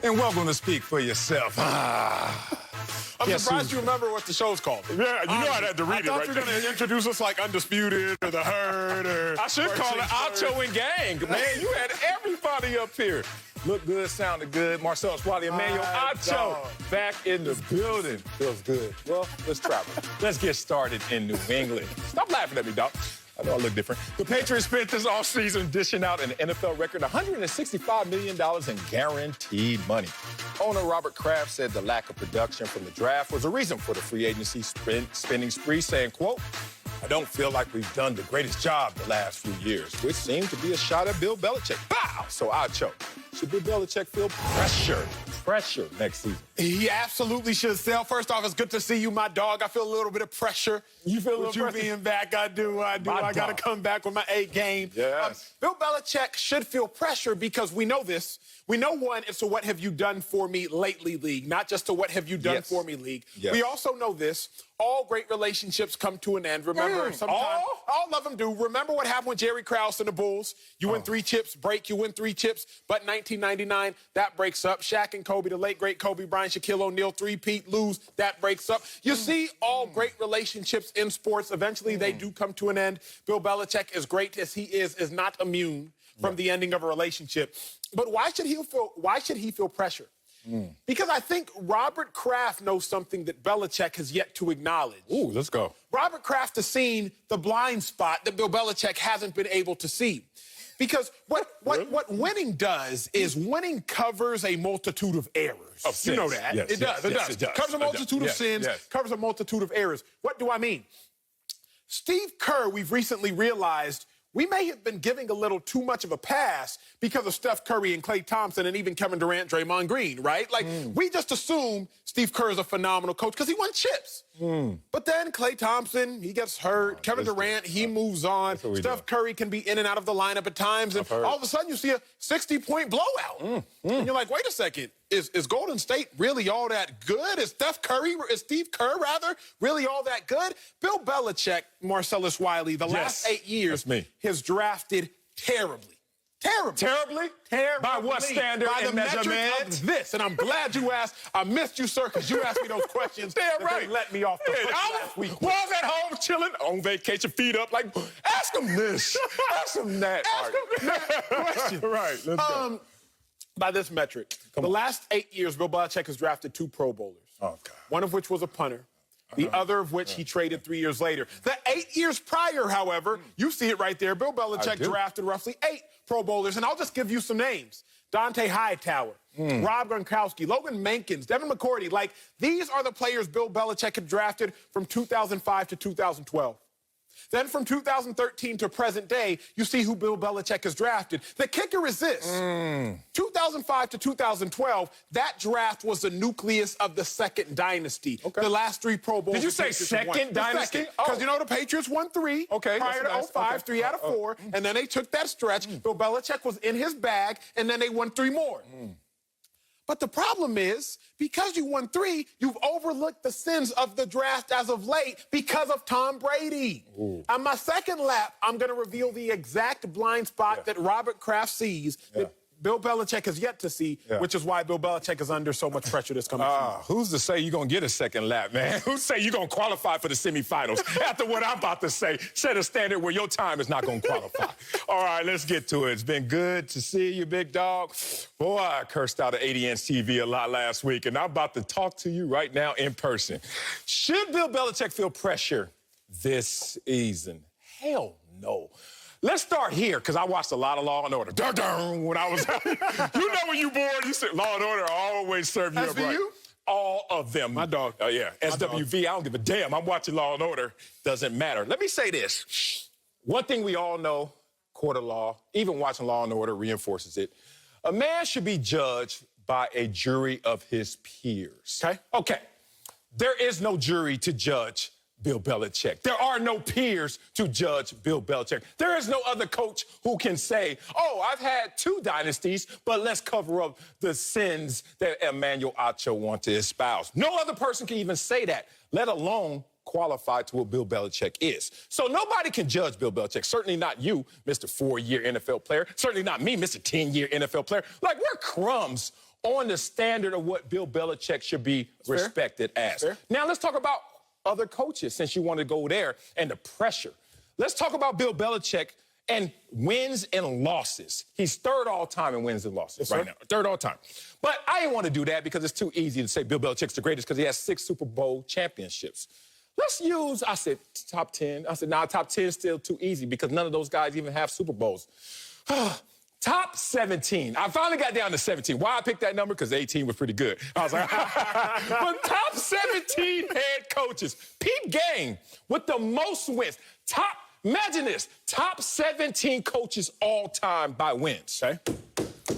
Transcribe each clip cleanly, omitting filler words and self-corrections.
And welcome to Speak for Yourself. I'm surprised you remember what the show's called. Yeah, you know I had to read it. I thought you were going to introduce us like Undisputed or The Herd or... I should call it Acho and Gang. Man, you had everybody up here. Look good, sounded good. Marcellus, Wiley, Emmanuel Acho back in the building. Feels good. Well, let's travel. Let's get started in New England. Stop laughing at me, Doc. I know I look different. The Patriots spent this offseason dishing out an NFL record $165 million in guaranteed money. Owner Robert Kraft said the lack of production from the draft was a reason for the free agency spending spree, saying, quote, I don't feel like we've done the greatest job the last few years, which seemed to be a shot at Bill Belichick. Bow! So Acho, should Bill Belichick feel pressure next season? He absolutely should. Sell. First off, it's good to see you, my dog. I feel a little bit of pressure. You feel a little with you pressure? being back. I do. I got to come back with my A game. Yes. Bill Belichick should feel pressure because we know this. We know, one, it's a what have you done for me lately league, not just a what have you done for me league. Yes. We also know this. All great relationships come to an end. Remember, sometimes all of them do. Remember what happened with Jerry Krause and the Bulls? You win 3 chips, break, you win 3 chips. But 1999, that breaks up. Shaq and Kobe, the late, great Kobe Bryant, Shaquille O'Neal, 3-peat, lose, that breaks up. You see, all great relationships in sports, eventually they do come to an end. Bill Belichick, as great as he is not immune from the ending of a relationship. But why should he feel pressure? Because I think Robert Kraft knows something that Belichick has yet to acknowledge. Ooh, let's go. Robert Kraft has seen the blind spot that Bill Belichick hasn't been able to see. Because what winning does is winning covers a multitude of errors. Of sins. You know that. Yes, it does. It does. Covers a multitude of sins, covers a multitude of errors. What do I mean? Steve Kerr, we've recently realized, we may have been giving a little too much of a pass because of Steph Curry and Klay Thompson and even Kevin Durant, Draymond Green, right? Like, we just assume Steve Kerr is a phenomenal coach because he won chips. But then Klay Thompson, he gets hurt. Kevin Durant, he moves on. Steph Curry can be in and out of the lineup at times. And all of a sudden, you see a 60-point blowout. And you're like, wait a second. Is Golden State really all that good? Is Steve Kerr, really all that good? Bill Belichick, Marcellus Wiley, the last 8 years has drafted terribly. Terribly? By what standard and measurement? Metric of this. And I'm glad you asked. I missed you, sir, because you asked me those questions. Damn right. They let me off the hook last week. Was at home chilling, on vacation, feet up, like, ask him this, ask him that. Ask him that question. Right, let's go. By this metric, the last 8 years, Bill Belichick has drafted 2 Pro Bowlers. Oh, God. One of which was a punter. The other of which he traded 3 years later. The 8 years prior, however, you see it right there, Bill Belichick drafted roughly 8 Pro Bowlers, and I'll just give you some names. Dante Hightower, Rob Gronkowski, Logan Mankins, Devin McCourty. Like, these are the players Bill Belichick had drafted from 2005 to 2012. Then from 2013 to present day, you see who Bill Belichick has drafted. The kicker is this. 2005 to 2012, that draft was the nucleus of the second dynasty. The last 3 Pro Bowls. Did you say second dynasty? Because, you know, the Patriots won 3 prior to 05, 3 out of 4, and then they took that stretch. Bill Belichick was in his bag, and then they won 3 more. But the problem is, because you won 3, you've overlooked the sins of the draft as of late because of Tom Brady. On my second lap, I'm going to reveal the exact blind spot that Robert Kraft sees that Bill Belichick has yet to see, which is why Bill Belichick is under so much pressure this coming season. Who's to say you're going to get a second lap, man? Who's to say you're going to qualify for the semifinals after what I'm about to say? Set a standard where your time is not going to qualify. All right, let's get to it. It's been good to see you, big dog. Boy, I cursed out an 80-inch TV a lot last week, and I'm about to talk to you right now in person. Should Bill Belichick feel pressure this season? Hell no. Let's start here, because I watched a lot of Law & Order. Dun-dun, when I was out. You know when you bored, you said Law & Order always serve you up right. All of them. My dog. Oh, yeah. SWV, I don't give a damn. I'm watching Law & Order. Doesn't matter. Let me say this. One thing we all know, court of law, even watching Law & Order reinforces it. A man should be judged by a jury of his peers. Okay. There is no jury to judge Bill Belichick. There are no peers to judge Bill Belichick. There is no other coach who can say, oh, I've had 2 dynasties, but let's cover up the sins that Emmanuel Acho wants to espouse. No other person can even say that, let alone qualify to what Bill Belichick is. So nobody can judge Bill Belichick. Certainly not you, Mr. 4-year NFL player. Certainly not me, Mr. 10-year NFL player. Like, we're crumbs on the standard of what Bill Belichick should be respected as. Now, let's talk about other coaches, since you want to go there, and the pressure. Let's talk about Bill Belichick and wins and losses. He's third all time in wins and losses right now. Third all time. But I didn't want to do that because it's too easy to say Bill Belichick's the greatest because he has 6 Super Bowl championships. Let's use, I said, top 10. I said, nah, top 10 is still too easy because none of those guys even have Super Bowls. Top 17. I finally got down to 17. Why I picked that number? Because 18 was pretty good. I was like, but top 17 head coaches. Peep game with the most wins. Imagine this, top 17 coaches all time by wins.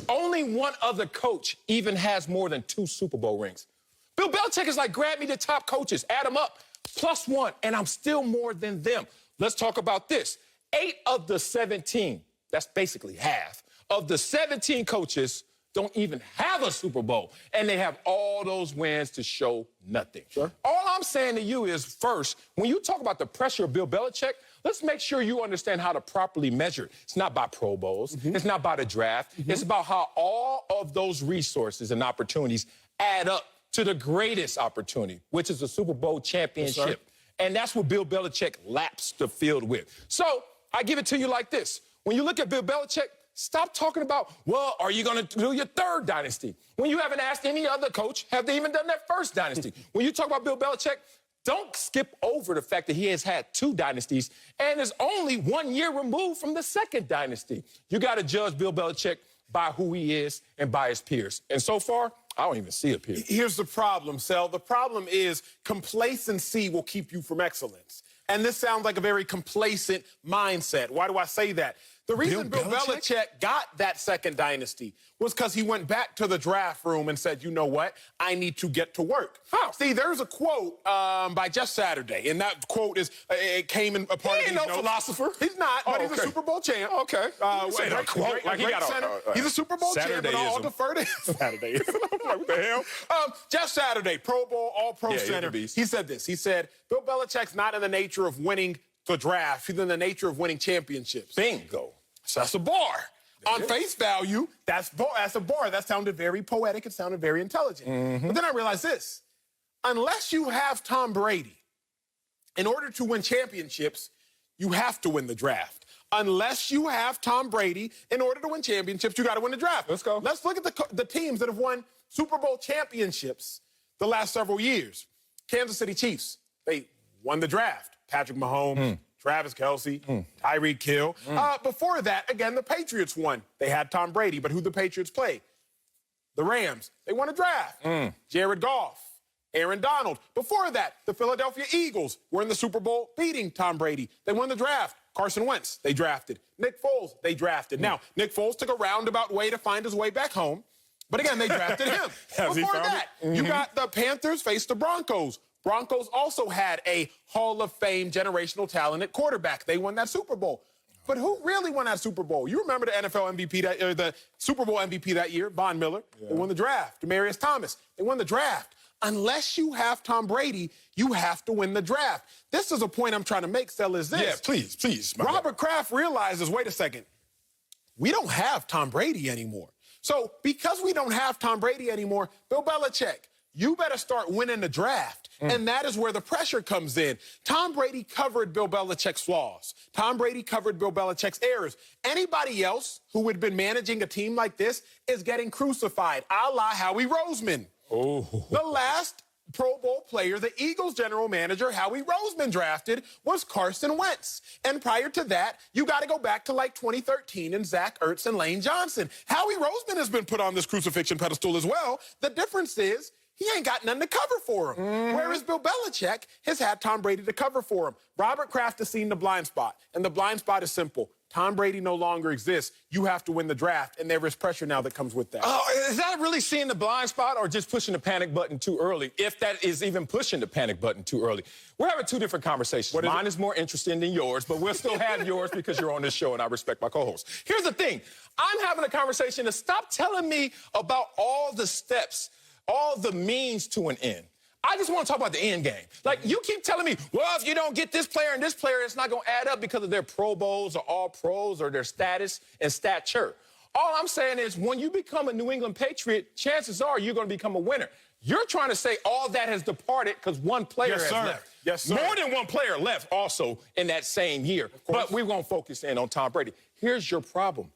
Only one other coach even has more than 2 Super Bowl rings. Bill Belichick is like, grab me the top coaches, add them up, +1, and I'm still more than them. Let's talk about this. 8 of the 17, that's basically half, of the 17 coaches don't even have a Super Bowl, and they have all those wins to show nothing. All I'm saying to you is, first, when you talk about the pressure of Bill Belichick, let's make sure you understand how to properly measure it. It's not by Pro Bowls. It's not by the draft. It's about how all of those resources and opportunities add up to the greatest opportunity, which is a Super Bowl championship. And that's what Bill Belichick laps the field with. So I give it to you like this. When you look at Bill Belichick, stop talking about, well, are you going to do your 3rd dynasty? When you haven't asked any other coach, have they even done that 1st dynasty? When you talk about Bill Belichick, don't skip over the fact that he has had 2 dynasties and is only 1 year removed from the 2nd dynasty. You got to judge Bill Belichick by who he is and by his peers. And so far, I don't even see a peer. Here's the problem, Sel. The problem is complacency will keep you from excellence. And this sounds like a very complacent mindset. Why do I say that? The reason Bill Belichick got that 2nd dynasty was because he went back to the draft room and said, you know what? I need to get to work. See, there's a quote by Jeff Saturday, and that quote is, it came in a part of these notes. Philosopher. He's not, but he's a Super Bowl champ. He's a Super Bowl champ, and I'll defer to Saturday. What the hell? Jeff Saturday, Pro Bowl, All-Pro center. He said this. He said, Bill Belichick's not in the nature of winning the draft. He's in the nature of winning championships. Bingo. So that's a bar. On face value, that's a bar. That sounded very poetic. It sounded very intelligent. But then I realized this. Unless you have Tom Brady, in order to win championships, you have to win the draft. Unless you have Tom Brady, in order to win championships, you got to win the draft. Let's go. Let's look at the teams that have won Super Bowl championships the last several years. Kansas City Chiefs, they won the draft. Patrick Mahomes, Travis Kelce, Tyreek Hill. Before that, again, the Patriots won. They had Tom Brady, but who the Patriots play? The Rams. They won a draft. Jared Goff, Aaron Donald. Before that, the Philadelphia Eagles were in the Super Bowl beating Tom Brady. They won the draft. Carson Wentz, they drafted. Nick Foles, they drafted. Now, Nick Foles took a roundabout way to find his way back home. But again, they drafted him. Before that, you got the Panthers face the Broncos. Broncos also had a Hall of Fame generational talented quarterback. They won that Super Bowl. But who really won that Super Bowl? You remember the NFL MVP or the Super Bowl MVP that year, Von Miller. They won the draft. Demaryius Thomas, they won the draft. Unless you have Tom Brady, you have to win the draft. This is a point I'm trying to make, Sel, is this. Yeah, please. Robert Kraft realizes, wait a second, we don't have Tom Brady anymore. So because we don't have Tom Brady anymore, Bill Belichick, you better start winning the draft. And that is where the pressure comes in. Tom Brady covered Bill Belichick's flaws. Tom Brady covered Bill Belichick's errors. Anybody else who had been managing a team like this is getting crucified, a la Howie Roseman. The last Pro Bowl player the Eagles general manager, Howie Roseman, drafted was Carson Wentz. And prior to that, you got to go back to like 2013 and Zach Ertz and Lane Johnson. Howie Roseman has been put on this crucifixion pedestal as well. The difference is he ain't got nothing to cover for him. Whereas Bill Belichick has had Tom Brady to cover for him. Robert Kraft has seen the blind spot, and the blind spot is simple. Tom Brady no longer exists. You have to win the draft, and there is pressure now that comes with that. Oh, is that really seeing the blind spot or just pushing the panic button too early, if that is even pushing the panic button too early? We're having 2 different conversations. Mine is more interesting than yours, but we'll still have yours because you're on this show, and I respect my co-host. Here's the thing. I'm having a conversation to stop telling me about all the steps, all the means to an end. I just want to talk about the end game. Like, you keep telling me, well, if you don't get this player and this player, it's not going to add up because of their Pro Bowls or All Pros or their status and stature. All I'm saying is when you become a New England Patriot, chances are you're going to become a winner. You're trying to say all that has departed because one player has left. Yes, sir. More than one player left also in that same year. But we're going to focus in on Tom Brady. Here's your problem.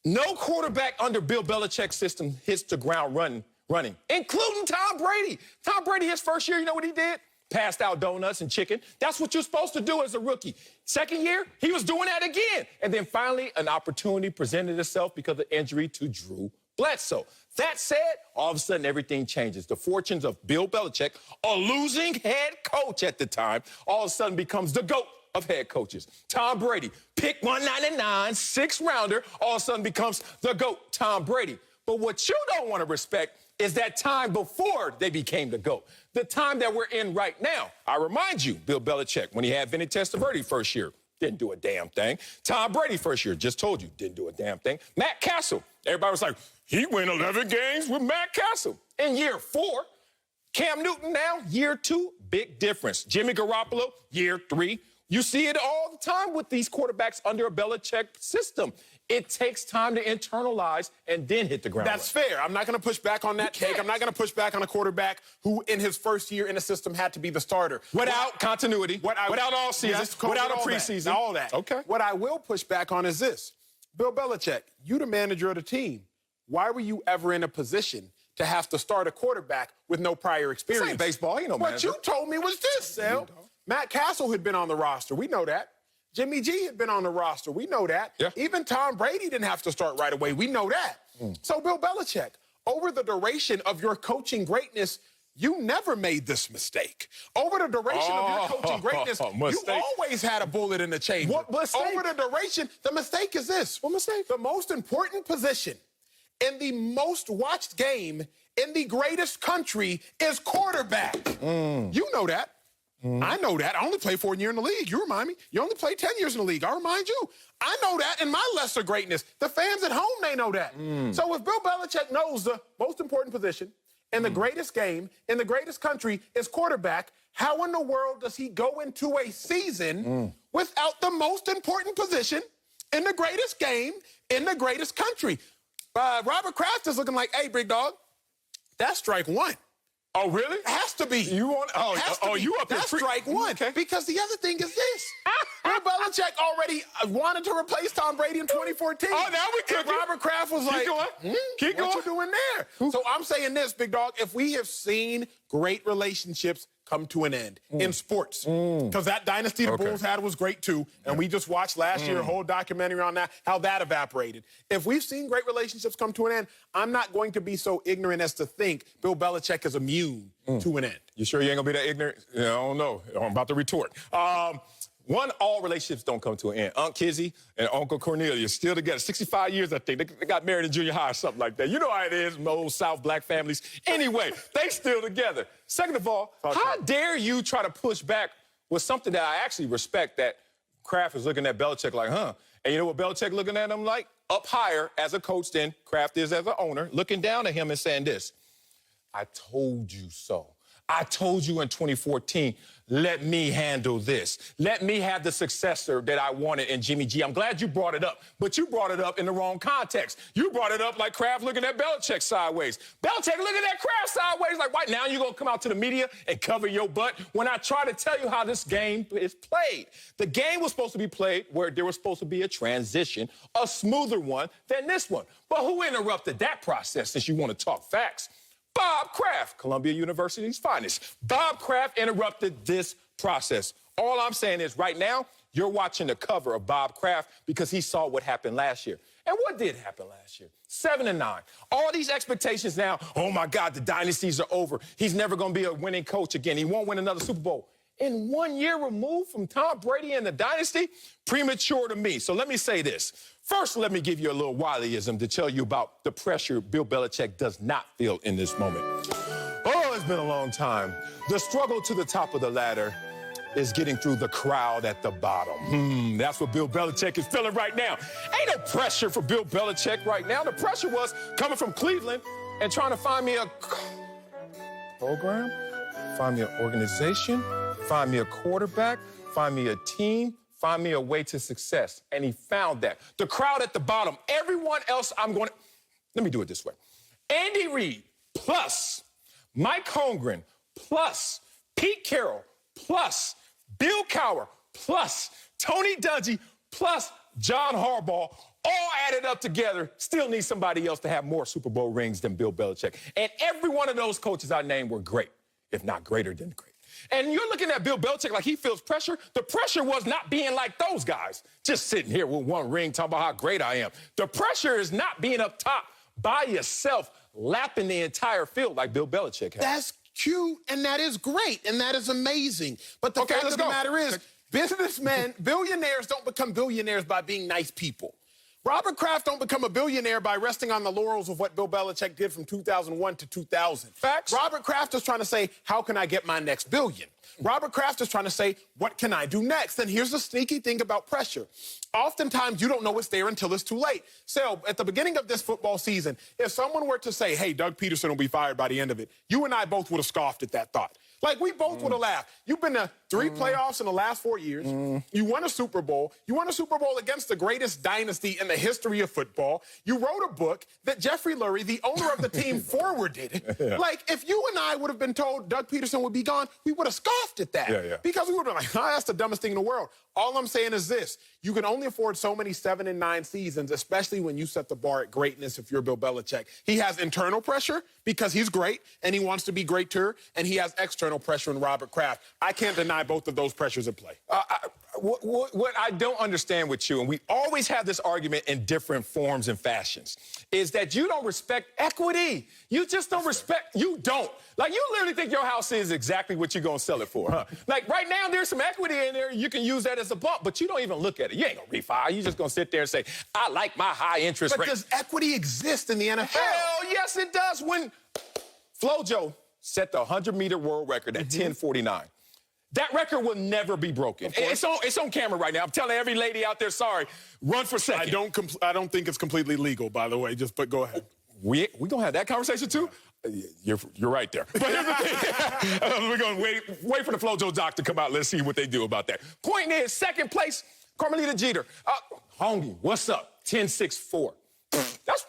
No quarterback under Bill Belichick's system hits the ground running, including Tom Brady. Tom Brady, his first year, you know what he did? Passed out donuts and chicken. That's what you're supposed to do as a rookie. Second year, he was doing that again. And then finally, an opportunity presented itself because of injury to Drew Bledsoe. That said, all of a sudden, everything changes. The fortunes of Bill Belichick, a losing head coach at the time, all of a sudden becomes the GOAT of head coaches. Tom Brady, pick 199, sixth-rounder, all of a sudden becomes the GOAT, Tom Brady. But what you don't want to respect is that time before they became the GOAT, the time that we're in right now. I remind you, Bill Belichick, when he had Vinny Testaverde first year, didn't do a damn thing. Tom Brady first year, just told you, didn't do a damn thing. Matt Castle, everybody was like, he won 11 games with Matt Castle. In year 4, Cam Newton now, year 2, big difference. Jimmy Garoppolo, year 3. You see it all the time with these quarterbacks under a Belichick system. It takes time to internalize and then hit the ground. That's fair. I'm not going to push back on that take. I'm not going to push back on a quarterback who, in his first year in the system, had to be the starter. Without continuity, without all season, without a preseason. All that. Okay. What I will push back on is this. Bill Belichick, you the manager of the team. Why were you ever in a position to have to start a quarterback with no prior experience? This ain't baseball. You know, what you told me was this, Sal. Matt Castle had been on the roster. We know that. Jimmy G had been on the roster. We know that. Yeah. Even Tom Brady didn't have to start right away. We know that. So, Bill Belichick, over the duration of your coaching greatness, you never made this mistake. Over the duration of your coaching greatness, you always had a bullet in the chamber. What mistake? Over the duration, the mistake is this. What mistake? The most important position in the most watched game in the greatest country is quarterback. You know that. I know that. I only played 4 years in the league. You remind me. You only played 10 years in the league. I remind you. I know that in my lesser greatness. The fans at home, they know that. So if Bill Belichick knows the most important position in the greatest game in the greatest country is quarterback, how in the world does he go into a season without the most important position in the greatest game in the greatest country? Robert Kraft is looking like, hey, big dog, that's strike 1. Oh, really? Has to be. You want? You up here? That's strike 1. Okay. Because the other thing is this. Bill Belichick already wanted to replace Tom Brady in 2014. Oh, now we could. Robert Kraft was like, Keep going. What you doing there? So I'm saying this, big dog. If we have seen great relationships come to an end in sports, because that dynasty the Bulls had was great too, and we just watched last year a whole documentary on that, how that evaporated. If we've seen great relationships come to an end, I'm not going to be so ignorant as to think Bill Belichick is immune to an end. You sure you ain't gonna be that ignorant? Yeah, I don't know. I'm about to retort. One, all relationships don't come to an end. Aunt Kizzy and Uncle Cornelius still together. 65 years, I think. They got married in junior high or something like that. You know how it is, old South black families. Anyway, they still together. Second of all, how dare you try to push back with something that I actually respect, that Kraft is looking at Belichick like, And you know what Belichick looking at him like? Up higher as a coach than Kraft is as an owner, looking down at him and saying this: I told you so. I told you in 2014, let me handle this. Let me have the successor that I wanted in Jimmy G. I'm glad you brought it up, but you brought it up in the wrong context. You brought it up like Kraft looking at Belichick sideways. Belichick looking at Kraft sideways, like, right now you're going to come out to the media and cover your butt when I try to tell you how this game is played. The game was supposed to be played where there was supposed to be a transition, a smoother one than this one. But who interrupted that process, since you want to talk facts? Bob Kraft, Columbia University's finest. Bob Kraft interrupted this process. All I'm saying is right now, you're watching the cover of Bob Kraft because he saw what happened last year. And what did happen last year? 7-9. All these expectations now, oh my God, the dynasties are over. He's never going to be a winning coach again. He won't win another Super Bowl. In 1 year removed from Tom Brady and the dynasty, premature to me. So let me say this. First, let me give you a little Wileyism to tell you about the pressure Bill Belichick does not feel in this moment. Oh, it's been a long time. The struggle to the top of the ladder is getting through the crowd at the bottom. That's what Bill Belichick is feeling right now. Ain't no pressure for Bill Belichick right now. The pressure was coming from Cleveland and trying to find me a program, find me an organization, find me a quarterback, find me a team, find me a way to success. And he found that. The crowd at the bottom, everyone else let me do it this way. Andy Reid plus Mike Holmgren plus Pete Carroll plus Bill Cowher plus Tony Dungy plus John Harbaugh, all added up together, still need somebody else to have more Super Bowl rings than Bill Belichick. And every one of those coaches I named were great, if not greater than great. And you're looking at Bill Belichick like he feels pressure. The pressure was not being like those guys, just sitting here with one ring talking about how great I am. The pressure is not being up top by yourself, lapping the entire field like Bill Belichick has. That's cute, and that is great, and that is amazing. But the fact of the matter is, businessmen, billionaires don't become billionaires by being nice people. Robert Kraft don't become a billionaire by resting on the laurels of what Bill Belichick did from 2001 to 2000. Facts. Robert Kraft is trying to say, how can I get my next billion? Robert Kraft is trying to say, what can I do next? And here's the sneaky thing about pressure. Oftentimes, you don't know it's there until it's too late. So, at the beginning of this football season, if someone were to say, hey, Doug Peterson will be fired by the end of it, you and I both would have scoffed at that thought. Like, we both would have laughed. You've been to 3 playoffs in the last 4 years. You won a Super Bowl. You won a Super Bowl against the greatest dynasty in the history of football. You wrote a book that Jeffrey Lurie, the owner of the team, forwarded. Yeah. Like, if you and I would have been told Doug Peterson would be gone, we would have scoffed at that. Because we would have been like, oh, that's the dumbest thing in the world. All I'm saying is this. You can only afford so many 7 and 9 seasons, especially when you set the bar at greatness if you're Bill Belichick. He has internal pressure because he's great, and he wants to be greater, and he has external pressure in Robert Kraft. I can't deny both of those pressures at play. What I don't understand with you, and we always have this argument in different forms and fashions, is that you don't respect equity. You just don't respect, you don't. Like, you literally think your house is exactly what you're going to sell it for, huh? Like, right now, there's some equity in there. You can use that as a bump, but you don't even look at it. You ain't going to refi. You're just going to sit there and say, I like my high interest rate. But does equity exist in the NFL? Hell yes, it does. When Flojo set the 100-meter world record at 10:49. That record will never be broken. It's on camera right now. I'm telling every lady out there, sorry, run for second. I don't think it's completely legal, by the way. But go ahead. We gonna have that conversation too? You're right there. But here's the thing. We're gonna wait for the Flojo doc to come out. Let's see what they do about that. Point is, second place, Carmelita Jeter. Hongi, what's up? 10.64. That's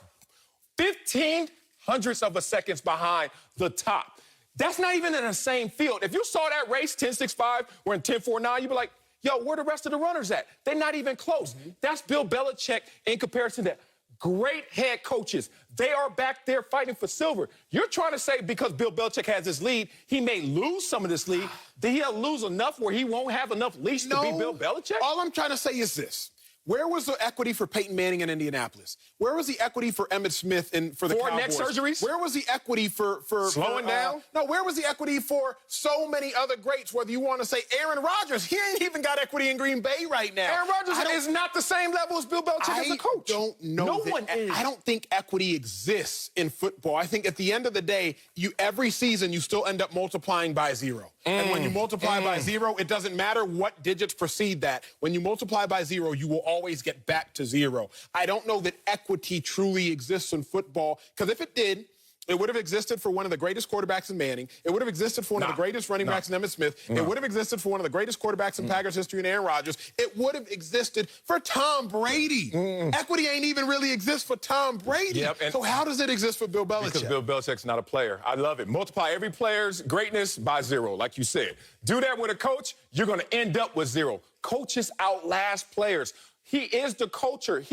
15 hundredths of a second behind the top. That's not even in the same field. If you saw that race, 10.65, we're in 10.49, you'd be like, yo, where the rest of the runners at? They're not even close. That's Bill Belichick in comparison to great head coaches. They are back there fighting for silver. You're trying to say because Bill Belichick has this lead, he may lose some of this lead. Did he lose enough where he won't have enough leash to be Bill Belichick? All I'm trying to say is this. Where was the equity for Peyton Manning in Indianapolis? Where was the equity for Emmitt Smith for the Cowboys? Neck surgeries? Where was the equity for slowing down? No, where was the equity for so many other greats, whether you want to say Aaron Rodgers? He ain't even got equity in Green Bay right now. Aaron Rodgers is not the same level as Bill Belichick as a coach. I don't know. No one is. I don't think equity exists in football. I think at the end of the day, every season you still end up multiplying by 0. And when you multiply by 0, it doesn't matter what digits precede that. When you multiply by 0, you will always get back to 0. I don't know that equity truly exists in football, because if it did, it would have existed for one of the greatest quarterbacks in Manning. It would have existed for one of the greatest running backs in Emmitt Smith. It would have existed for one of the greatest quarterbacks in Packers history in Aaron Rodgers. It would have existed for Tom Brady. Equity ain't even really exist for Tom Brady. So how does it exist for Bill Belichick? Because Bill Belichick's not a player. I love it. Multiply every player's greatness by 0, like you said. Do that with a coach, you're going to end up with 0. Coaches outlast players. He is the culture.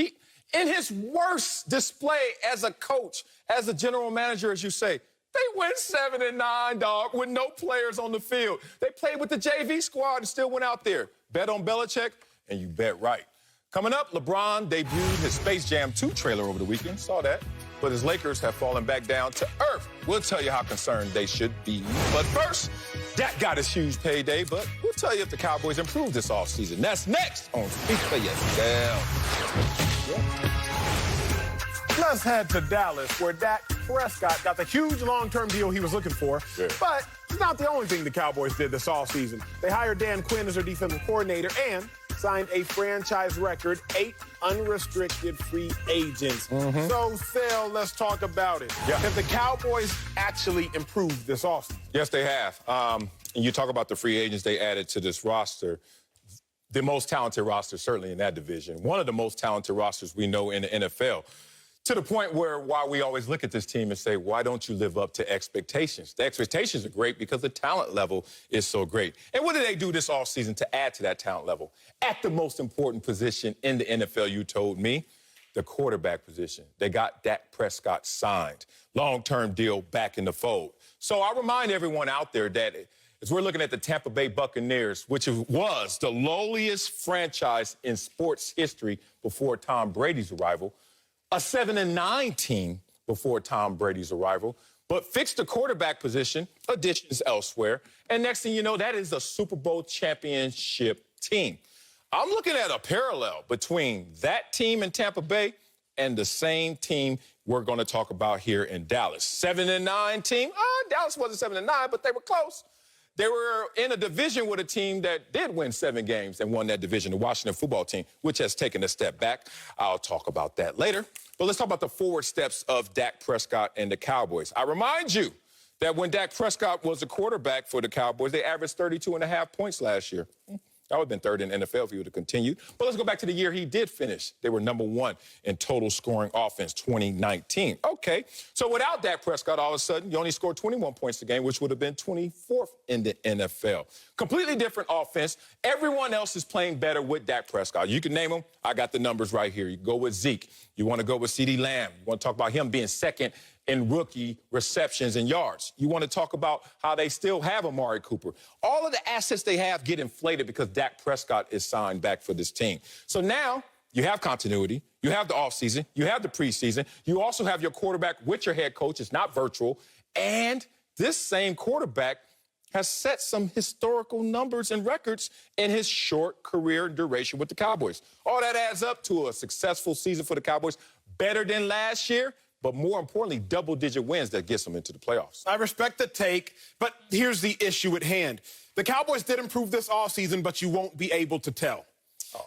In his worst display as a coach, as a general manager, as you say, they went 7-9, dog, with no players on the field. They played with the JV squad and still went out there. Bet on Belichick, and you bet right. Coming up, LeBron debuted his Space Jam 2 trailer over the weekend. Saw that. But his Lakers have fallen back down to earth. We'll tell you how concerned they should be. But first, Dak got his huge payday, but we'll tell you if the Cowboys improved this offseason. That's next on Speak for Yourself. Let's head to Dallas, where Dak Prescott got the huge long-term deal he was looking for. But it's not the only thing the Cowboys did this offseason. They hired Dan Quinn as their defensive coordinator and signed a franchise record 8 unrestricted free agents. So, Phil, let's talk about it. Have the Cowboys actually improved this offseason? Yes, they have. And you talk about the free agents they added to this roster. the most talented roster, certainly in that division. One of the most talented rosters we know in the NFL. To the point where why we always look at this team and say, why don't you live up to expectations? The expectations are great because the talent level is so great. And what did they do this offseason to add to that talent level? At the most important position in the NFL, you told me, the quarterback position. They got Dak Prescott signed. Long-term deal back in the fold. So I remind everyone out there that as we're looking at the Tampa Bay Buccaneers, which was the lowliest franchise in sports history before Tom Brady's arrival, a 7-9 team before Tom Brady's arrival, but fixed the quarterback position, additions elsewhere, and next thing you know, that is a Super Bowl championship team. I'm looking at a parallel between that team in Tampa Bay and the same team we're going to talk about here in Dallas. 7-9 team. Dallas wasn't 7-9, but they were close. They were in a division with a team that did win 7 games and won that division, the Washington football team, which has taken a step back. I'll talk about that later. But let's talk about the forward steps of Dak Prescott and the Cowboys. I remind you that when Dak Prescott was the quarterback for the Cowboys, they averaged 32.5 points last year. That would have been third in the NFL if he would have continued. But let's go back to the year he did finish. They were #1 in total scoring offense, 2019. Okay, so without Dak Prescott, all of a sudden, you only scored 21 points a game, which would have been 24th in the NFL. Completely different offense. Everyone else is playing better with Dak Prescott. You can name them. I got the numbers right here. You go with Zeke. You want to go with CeeDee Lamb. You want to talk about him being second in rookie receptions and yards. You want to talk about how they still have Amari Cooper. All of the assets they have get inflated because Dak Prescott is signed back for this team. So now you have continuity. You have the offseason. You have the preseason. You also have your quarterback with your head coach. It's not virtual. And this same quarterback has set some historical numbers and records in his short career duration with the Cowboys. All that adds up to a successful season for the Cowboys, better than last year, but more importantly, double-digit wins that gets them into the playoffs. I respect the take, but here's the issue at hand. The Cowboys did improve this offseason, but you won't be able to tell.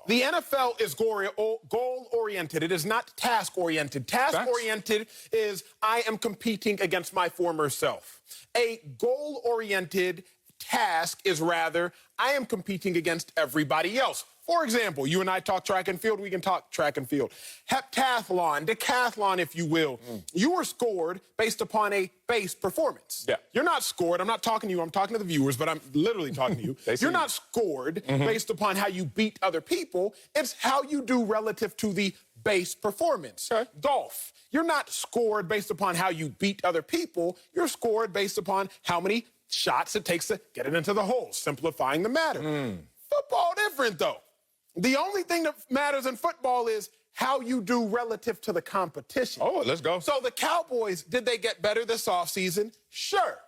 The NFL is goal-oriented. It is not task-oriented. Task-oriented is I am competing against my former self. A goal-oriented task is rather I am competing against everybody else. For example, you and I talk track and field, we can talk track and field. Heptathlon, decathlon, if you will. You were scored based upon a base performance. Yeah. You're not scored. I'm not talking to you. I'm talking to the viewers, but I'm literally talking to you. You're not scored based upon how you beat other people. It's how you do relative to the base performance. Okay. Golf. You're not scored based upon how you beat other people. You're scored based upon how many shots it takes to get it into the hole, simplifying the matter. Football different, though. The only thing that matters in football is how you do relative to the competition. Oh, let's go. So the Cowboys, did they get better this offseason? Sure.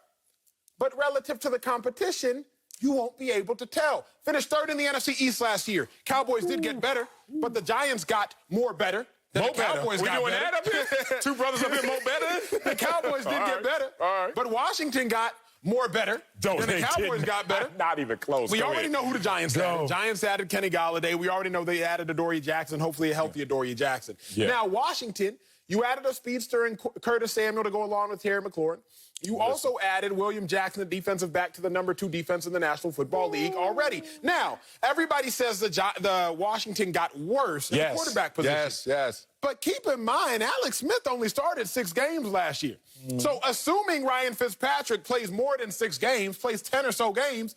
But relative to the competition, you won't be able to tell. Finished third in the NFC East last year. Cowboys did get better, but the Giants got more better. The Cowboys got better. That up here? Two brothers up here, more better? The Cowboys did get better. All right. But Washington got more better. Then the Cowboys got better. Not even close. We already know who the Giants added. Giants added Kenny Galladay. We already know they added Adoree Jackson, hopefully a healthy Adoree Jackson. Yeah. Now, Washington, you added a speedster in Curtis Samuel to go along with Terry McLaurin. You also added William Jackson, the defensive back, to the #2 defense in the National Football League already. Now, everybody says the Washington got worse in the quarterback position. Yes. But keep in mind, Alex Smith only started 6 games last year. So assuming Ryan Fitzpatrick plays more than 6 games, plays 10 or so games,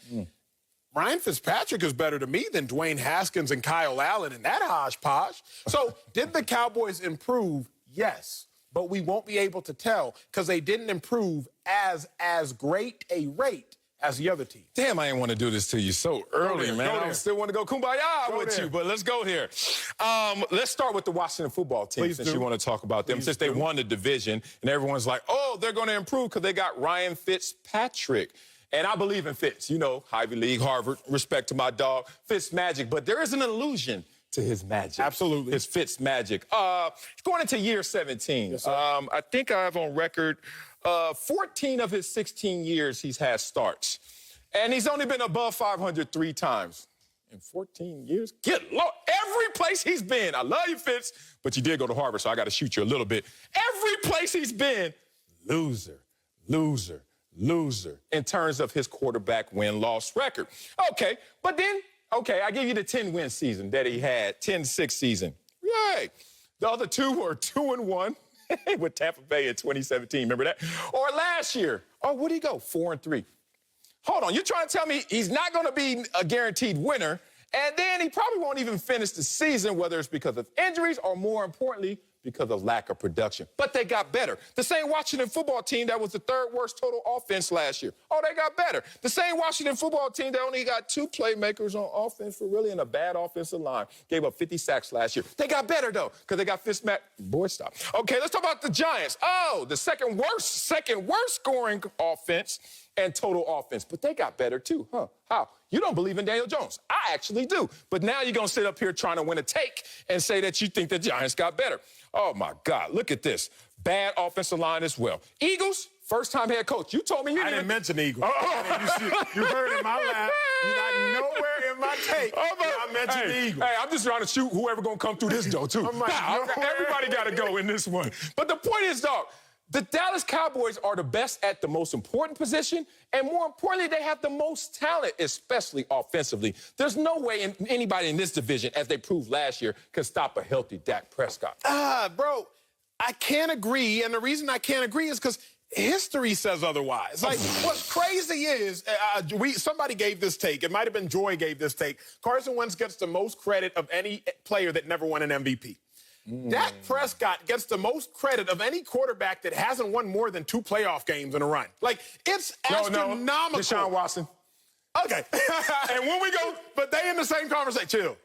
Ryan Fitzpatrick is better to me than Dwayne Haskins and Kyle Allen and that hodgepodge. So did the Cowboys improve? Yes. But we won't be able to tell because they didn't improve as great a rate as the other team. Damn, I didn't want to do this to you so early, man. I still want to go kumbaya with you, but let's go here. Let's start with the Washington football team since you want to talk about them. Since they won the division, and everyone's like, oh, they're going to improve because they got Ryan Fitzpatrick. And I believe in Fitz. You know, Ivy League, Harvard, respect to my dog, Fitz magic. But there is an illusion to his magic. Absolutely. His Fitz magic. Going into year 17. Yes, I think I have on record 14 of his 16 years he's had starts. And he's only been above 500 3 times. In 14 years? Good Lord. Every place he's been. I love you, Fitz, but you did go to Harvard, so I got to shoot you a little bit. Every place he's been, loser in terms of his quarterback win-loss record. Okay, but then Okay, I give you the 10-win season that he had, 10-6 season. Yay. The other two were 2-1 with Tampa Bay in 2017. Remember that? Or last year. Oh, where'd he go? 4-3. Hold on, you're trying to tell me he's not going to be a guaranteed winner, and then he probably won't even finish the season, whether it's because of injuries or, more importantly, because of lack of production. But they got better. The same Washington football team that was the third worst total offense last year. Oh, they got better. The same Washington football team that only got 2 playmakers on offense for really in a bad offensive line. Gave up 50 sacks last year. They got better, though, because they got Fitzmagic. Boy, stop. Okay, let's talk about the Giants. Oh, the second worst scoring offense and total offense. But they got better, too, huh? How? You don't believe in Daniel Jones. I actually do. But now you're going to sit up here trying to win a take and say that you think the Giants got better. Oh, my God. Look at this. Bad offensive line as well. Eagles, first-time head coach. You told me you didn't mention the Eagles. You heard in my lap. You're not nowhere in my take. I mentioned the Eagles. Hey, I'm just trying to shoot whoever going to come through this door, too. Everybody got to go in this one. But the point is, dog, the Dallas Cowboys are the best at the most important position, and more importantly, they have the most talent, especially offensively. There's no way anybody in this division, as they proved last year, can stop a healthy Dak Prescott. Bro, I can't agree, and the reason I can't agree is because history says otherwise. Like, what's crazy is, somebody gave this take. It might have been Joy gave this take. Carson Wentz gets the most credit of any player that never won an MVP. Dak Prescott gets the most credit of any quarterback that hasn't won more than 2 playoff games in a run. Like, it's astronomical. No, Deshaun Watson. Okay. And when we go, but they in the same conversation. Chill.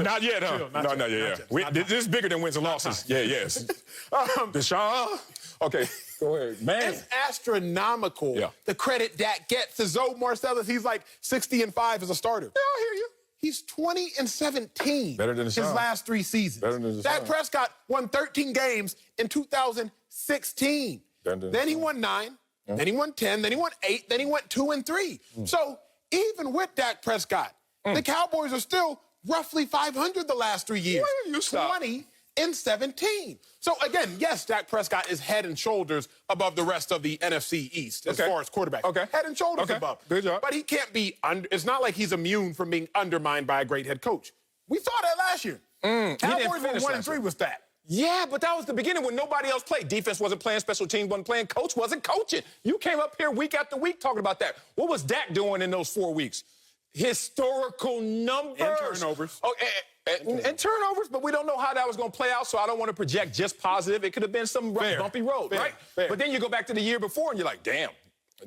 Not yet, huh? Not yet. This is bigger than wins and losses. Yes. Deshaun. Okay, go ahead. Man. It's astronomical, the credit Dak gets. To Zoe Marcellus, he's like 60-5 as a starter. Yeah, I hear you. He's 20-17. Better than his last 3 seasons. Better than Dak Prescott won 13 games in 2016. Then he won 9. Then he won 10. Then he won 8. Then he went 2-3. So even with Dak Prescott, the Cowboys are still roughly 500 the last 3 years. 20-17. So again, yes, Dak Prescott is head and shoulders above the rest of the NFC East as far as quarterback. Head and shoulders above. Good job. But he can't be it's not like he's immune from being undermined by a great head coach. We saw that last year. Cowboys were 1-3 with that. Yeah, but that was the beginning when nobody else played. Defense wasn't playing, special teams wasn't playing, coach wasn't coaching. You came up here week after week talking about that. What was Dak doing in those 4 weeks? Historical numbers. And turnovers. And turnovers, but we don't know how that was going to play out, so I don't want to project just positive. It could have been some bumpy road, right? But then you go back to the year before, and you're like, damn,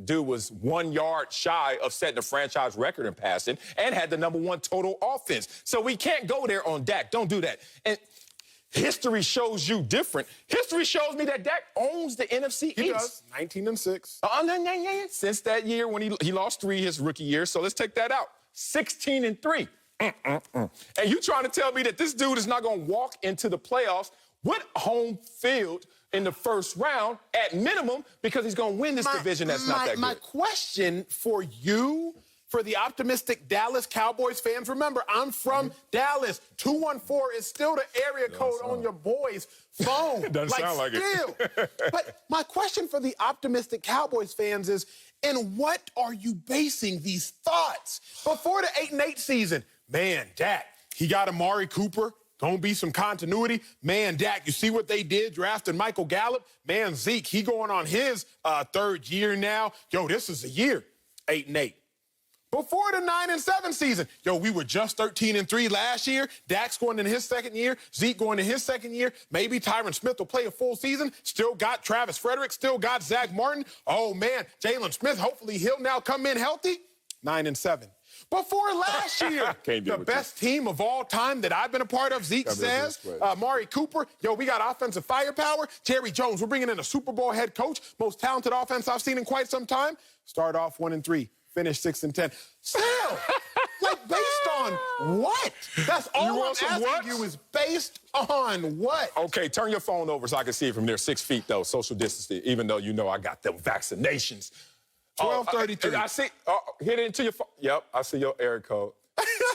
dude was 1 yard shy of setting a franchise record in passing and had the #1 total offense. So we can't go there on Dak. Don't do that. And history shows you different. History shows me that Dak owns the NFC East. He does. 19-6. Since that year when he lost 3 his rookie year, so let's take that out. 16-3. And you trying to tell me that this dude is not going to walk into the playoffs with home field in the first round at minimum because he's going to win this division that's not that good. My question for you, for the optimistic Dallas Cowboys fans, remember, I'm from Dallas. 214 is still the area code on your boy's phone. It doesn't sound like it. But my question for the optimistic Cowboys fans is, in what are you basing these thoughts? Before the 8-8 season, man, Dak, he got Amari Cooper. Gonna be some continuity. Man, Dak, you see what they did drafting Michael Gallup? Man, Zeke, he going on his 3rd year now. Yo, this is a year. 8-8. Before the 9-7 season, yo, we were just 13-3 last year. Dak's going in his 2nd year. Zeke going in his 2nd year. Maybe Tyron Smith will play a full season. Still got Travis Frederick. Still got Zach Martin. Oh, man, Jalen Smith, hopefully he'll now come in healthy. 9-7. Before last year, the best team of all time that I've been a part of, Zeke says, Amari Cooper, yo, we got offensive firepower. Jerry Jones, we're bringing in a Super Bowl head coach, most talented offense I've seen in quite some time. Start off 1-3, finish 6-10. Still, like based on what? That's all I'm asking you is based on what? Okay, turn your phone over so I can see it from there. 6 feet, though, social distancing, even though you know I got them vaccinations. 12:33. I see. Hit it into your phone. Yep, I see your area code.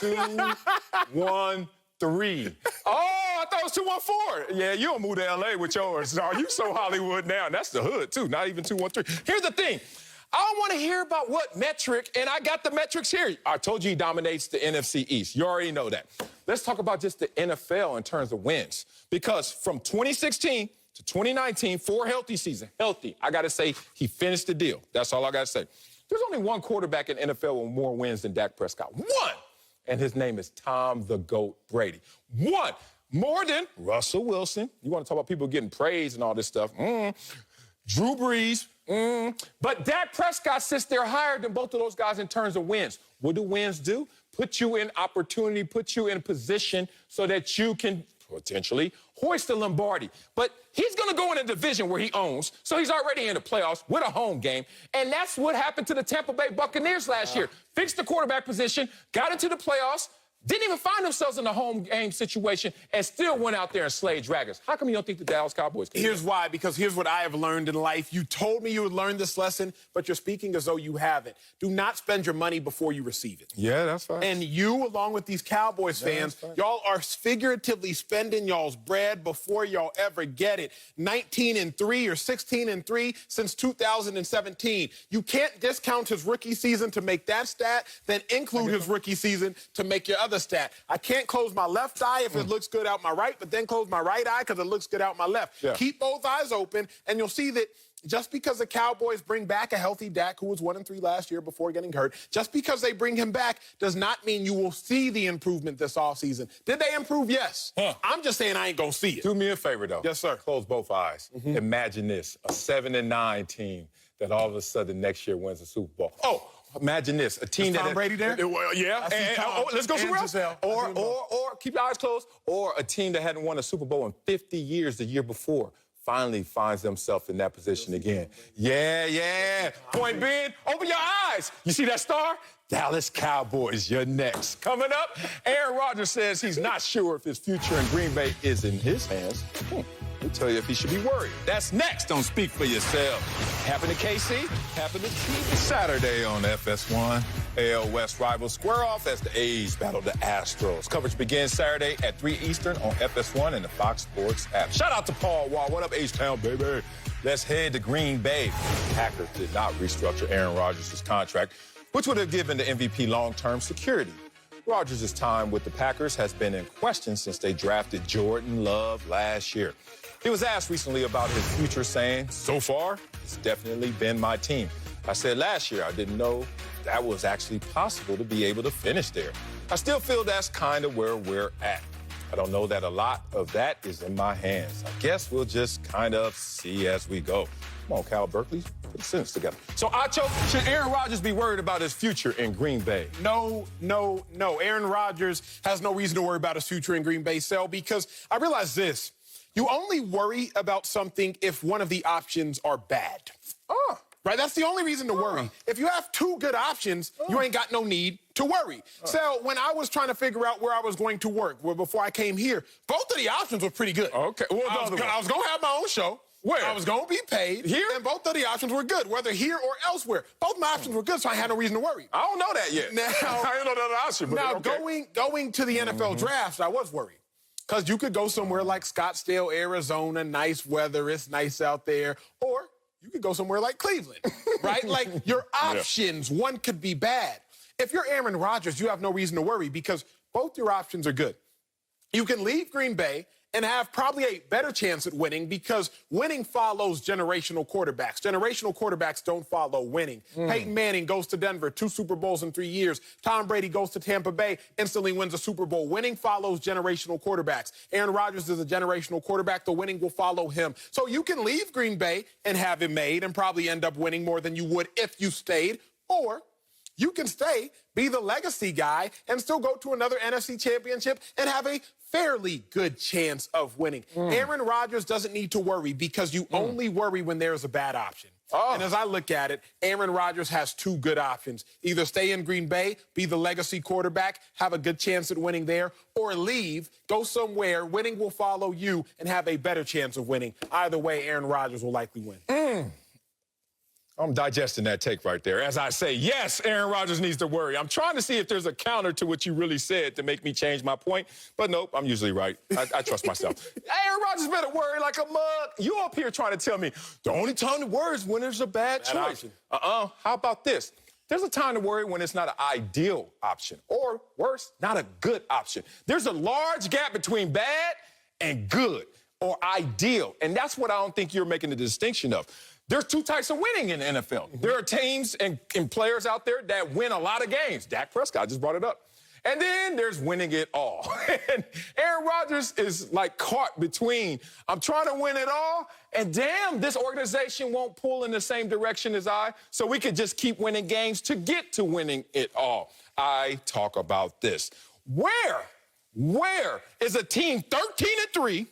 213. Oh, I thought it was 214. Yeah, you don't move to L.A. with yours. No, you so Hollywood now. And that's the hood, too. Not even 213. Here's the thing. I don't want to hear about what metric, and I got the metrics here. I told you he dominates the NFC East. You already know that. Let's talk about just the NFL in terms of wins. Because from 2016 to 2019, 4 healthy seasons. Healthy. I got to say, he finished the deal. That's all I got to say. There's only one quarterback in NFL with more wins than Dak Prescott. One! And his name is Tom the GOAT Brady. One! More than Russell Wilson. You want to talk about people getting praise and all this stuff. Drew Brees. But Dak Prescott sits there higher than both of those guys in terms of wins. What do wins do? Put you in opportunity, put you in position so that you can potentially hoist the Lombardi. But he's going to go in a division where he owns, so he's already in the playoffs with a home game. And that's what happened to the Tampa Bay Buccaneers last year. Fixed the quarterback position, got into the playoffs, didn't even find themselves in a home game situation, and still went out there and slayed dragons. How come you don't think the Dallas Cowboys can? Here's why, because here's what I have learned in life. You told me you would learn this lesson, but you're speaking as though you haven't. Do not spend your money before you receive it. Yeah, that's fine. And you, along with these Cowboys fans, y'all are figuratively spending y'all's bread before y'all ever get it. 19-3 or 16-3 since 2017. You can't discount his rookie season to make that stat, then include his rookie season to make your other stat. I can't close my left eye if it looks good out my right, but then close my right eye because it looks good out my left. Yeah. Keep both eyes open, and you'll see that just because the Cowboys bring back a healthy Dak, who was 1-3 last year before getting hurt, just because they bring him back does not mean you will see the improvement this offseason. Did they improve? Yes. I'm just saying I ain't going to see it. Do me a favor, though. Yes, sir. Close both eyes. Imagine this, a 7-9 team that all of a sudden next year wins the Super Bowl. Oh, imagine this, a team Tom Brady there? Well, yeah. Let's go somewhere else. Or keep your eyes closed. Or a team that hadn't won a Super Bowl in 50 years the year before finally finds themselves in that position again. Yeah. Point being, open your eyes. You see that star? Dallas Cowboys, you're next. Coming up, Aaron Rodgers says he's not sure if his future in Green Bay is in his hands. We'll tell you if he should be worried. That's next on Speak for Yourself. Happened to KC, happened to TV Saturday on FS1. AL West rivals square off as the A's battle the Astros. Coverage begins Saturday at 3 Eastern on FS1 and the Fox Sports app. Shout out to Paul Wall. What up, H-Town, baby? Let's head to Green Bay. The Packers did not restructure Aaron Rodgers' contract, which would have given the MVP long-term security. Rodgers' time with the Packers has been in question since they drafted Jordan Love last year. He was asked recently about his future, saying, so far, it's definitely been my team. I said last year I didn't know that was actually possible to be able to finish there. I still feel that's kind of where we're at. I don't know that a lot of that is in my hands. I guess we'll just kind of see as we go. Come on, Cal Berkeley, put the sentence together. So, Acho, should Aaron Rodgers be worried about his future in Green Bay? No. Aaron Rodgers has no reason to worry about his future in Green Bay, Sel, because I realize this. You only worry about something if one of the options are bad. Right? That's the only reason to worry. If you have 2 good options, you ain't got no need to worry. So when I was trying to figure out where I was going to work, before I came here, both of the options were pretty good. Okay. Well, I was going to have my own show. Where? I was going to be paid. Here? And both of the options were good, whether here or elsewhere. Both my options were good, so I had no reason to worry. I don't know that yet. Now, I didn't know that option. But now, okay. going to the NFL draft, I was worried. Because you could go somewhere like Scottsdale, Arizona, nice weather, it's nice out there. Or you could go somewhere like Cleveland, right? Like, your options, one could be bad. If you're Aaron Rodgers, you have no reason to worry because both your options are good. You can leave Green Bay and have probably a better chance at winning because winning follows generational quarterbacks. Generational quarterbacks don't follow winning. Peyton Manning goes to Denver, 2 Super Bowls in 3 years. Tom Brady goes to Tampa Bay, instantly wins a Super Bowl. Winning follows generational quarterbacks. Aaron Rodgers is a generational quarterback. The winning will follow him. So you can leave Green Bay and have him made and probably end up winning more than you would if you stayed, or you can stay, be the legacy guy, and still go to another NFC championship and have a fairly good chance of winning. Aaron Rodgers doesn't need to worry because you only worry when there's a bad option. And as I look at it, Aaron Rodgers has 2 good options. Either stay in Green Bay, be the legacy quarterback, have a good chance at winning there, or leave, go somewhere, winning will follow you, and have a better chance of winning. Either way, Aaron Rodgers will likely win. I'm digesting that take right there. As I say, yes, Aaron Rodgers needs to worry. I'm trying to see if there's a counter to what you really said to make me change my point. But nope, I'm usually right. I trust myself. Aaron Rodgers better worry like a mug. You up here trying to tell me the only time to worry is when there's a bad choice. How about this? There's a time to worry when it's not an ideal option. Or worse, not a good option. There's a large gap between bad and good or ideal. And that's what I don't think you're making the distinction of. There's two types of winning in the NFL. Mm-hmm. There are teams and players out there that win a lot of games. Dak Prescott just brought it up. And then there's winning it all. And Aaron Rodgers is like caught between, I'm trying to win it all, and damn, this organization won't pull in the same direction as I, so we could just keep winning games to get to winning it all. I talk about this. Where is a team 13-3 in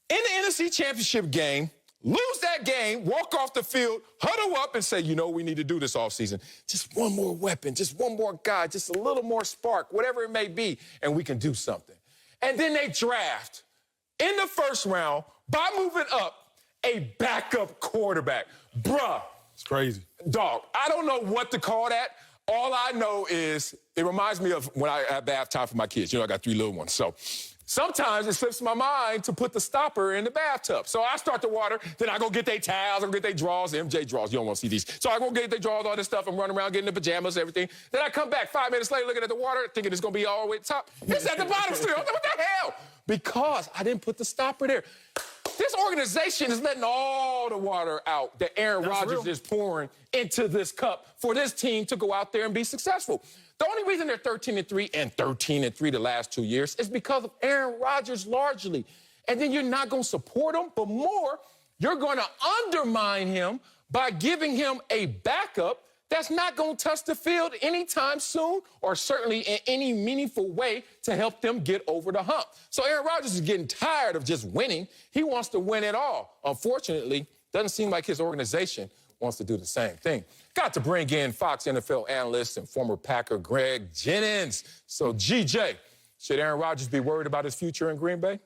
the NFC Championship game, lose that game, walk off the field, huddle up and say, you know what we need to do this offseason? Just one more weapon, just one more guy, just a little more spark, whatever it may be, and we can do something. And then they draft in the first round, by moving up, a backup quarterback. Bruh. It's crazy. Dog, I don't know what to call that. All I know is it reminds me of when I have bath time for my kids. You know, I got 3 little ones, so sometimes it slips my mind to put the stopper in the bathtub. So I start the water, then I go get their towels, I go get their drawers, MJ drawers, you don't want to see these. So I go get their drawers, all this stuff, I'm running around getting the pajamas, everything. Then I come back 5 minutes later looking at the water, thinking it's going to be all the way at the top. It's at the bottom still. What the hell? Because I didn't put the stopper there. This organization is letting all the water out that Aaron Rodgers is pouring into this cup for this team to go out there and be successful. The only reason they're 13-3 and 13-3 the last 2 years is because of Aaron Rodgers largely. And then you're not going to support him, but more, you're going to undermine him by giving him a backup that's not going to touch the field anytime soon or certainly in any meaningful way to help them get over the hump. So Aaron Rodgers is getting tired of just winning. He wants to win it all. Unfortunately, doesn't seem like his organization wants to do the same thing. Got to bring in Fox NFL analyst and former Packer Greg Jennings. So, GJ, should Aaron Rodgers be worried about his future in Green Bay?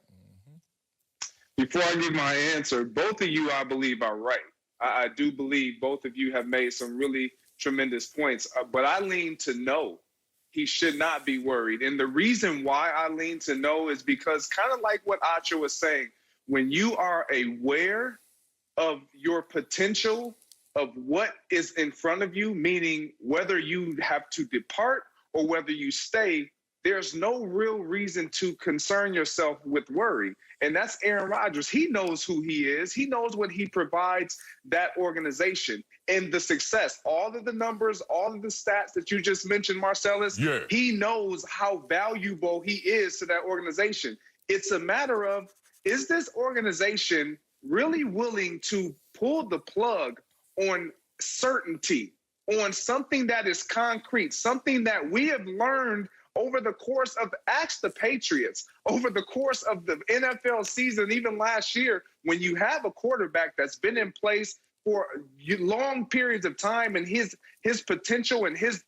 Before I give my answer, both of you, I believe, are right. I do believe both of you have made some really tremendous points, but I lean to no. He should not be worried. And the reason why I lean to no is because kind of like what Acho was saying, when you are aware of your potential, of what is in front of you, meaning whether you have to depart or whether you stay, there's no real reason to concern yourself with worry. And that's Aaron Rodgers. He knows who he is. He knows what he provides that organization and the success. All of the numbers, all of the stats that you just mentioned, Marcellus, he knows how valuable he is to that organization. It's a matter of, is this organization really willing to pull the plug on certainty, on something that is concrete, something that we have learned over the course of, ask the Patriots, over the course of the NFL season, even last year, when you have a quarterback that's been in place for long periods of time and his potential and his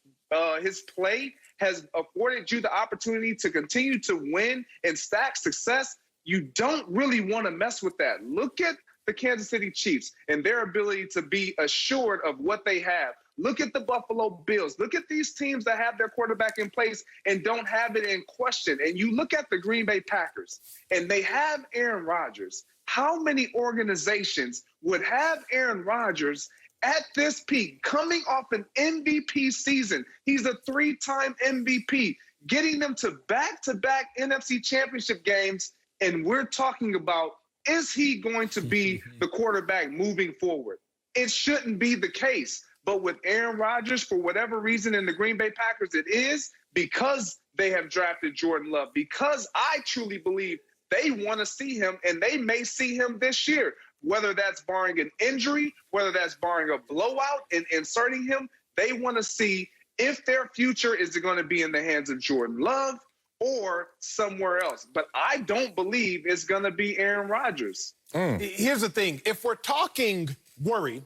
play has afforded you the opportunity to continue to win and stack success, you don't really want to mess with that. Look at the Kansas City Chiefs and their ability to be assured of what they have. Look at the Buffalo Bills. Look at these teams that have their quarterback in place and don't have it in question. And you look at the Green Bay Packers, and they have Aaron Rodgers. How many organizations would have Aaron Rodgers at this peak, coming off an MVP season? He's a 3-time MVP, getting them to back-to-back NFC Championship games, and we're talking about, is he going to be the quarterback moving forward? It shouldn't be the case. But with Aaron Rodgers, for whatever reason in the Green Bay Packers, it is because they have drafted Jordan Love, because I truly believe they want to see him, and they may see him this year, whether that's barring an injury, whether that's barring a blowout and inserting him. They want to see if their future is going to be in the hands of Jordan Love or somewhere else. But I don't believe it's going to be Aaron Rodgers. Here's the thing. If we're talking worry,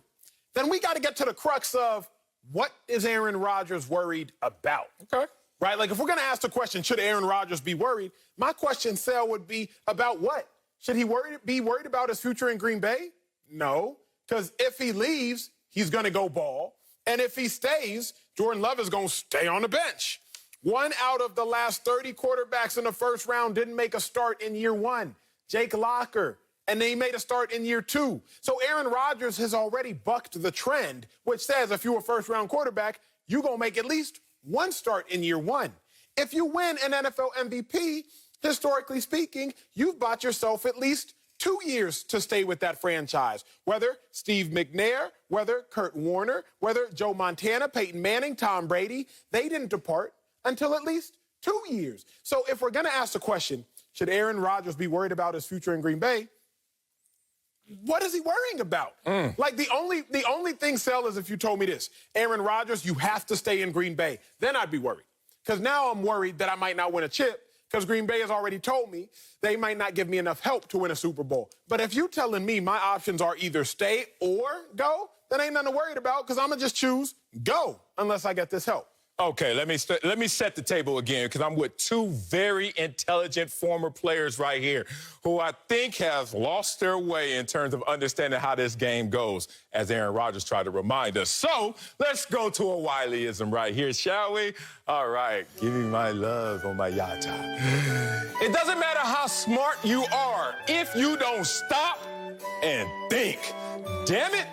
then we got to get to the crux of what is Aaron Rodgers worried about? Okay. Right? Like, if we're going to ask the question, should Aaron Rodgers be worried? My question, Sal, would be about what? Should he be worried about his future in Green Bay? No. Because if he leaves, he's going to go ball. And if he stays, Jordan Love is going to stay on the bench. 1 out of the last 30 quarterbacks in the first round didn't make a start in year 1. Jake Locker. And then he made a start in year 2. So Aaron Rodgers has already bucked the trend, which says if you're a first-round quarterback, you're going to make at least 1 start in year 1. If you win an NFL MVP, historically speaking, you've bought yourself at least 2 years to stay with that franchise. Whether Steve McNair, whether Kurt Warner, whether Joe Montana, Peyton Manning, Tom Brady, they didn't depart until at least 2 years. So if we're going to ask the question, should Aaron Rodgers be worried about his future in Green Bay? What is he worrying about? Like, the only thing, Sel, is if you told me this, Aaron Rodgers, you have to stay in Green Bay. Then I'd be worried. Because now I'm worried that I might not win a chip because Green Bay has already told me they might not give me enough help to win a Super Bowl. But if you're telling me my options are either stay or go, then ain't nothing to worry about because I'm going to just choose go unless I get this help. Okay, let me set the table again because I'm with 2 very intelligent former players right here who I think have lost their way in terms of understanding how this game goes, as Aaron Rodgers tried to remind us. So let's go to a Wileyism right here, shall we? All right, give me my love on my yata. It doesn't matter how smart you are if you don't stop and think. Damn it.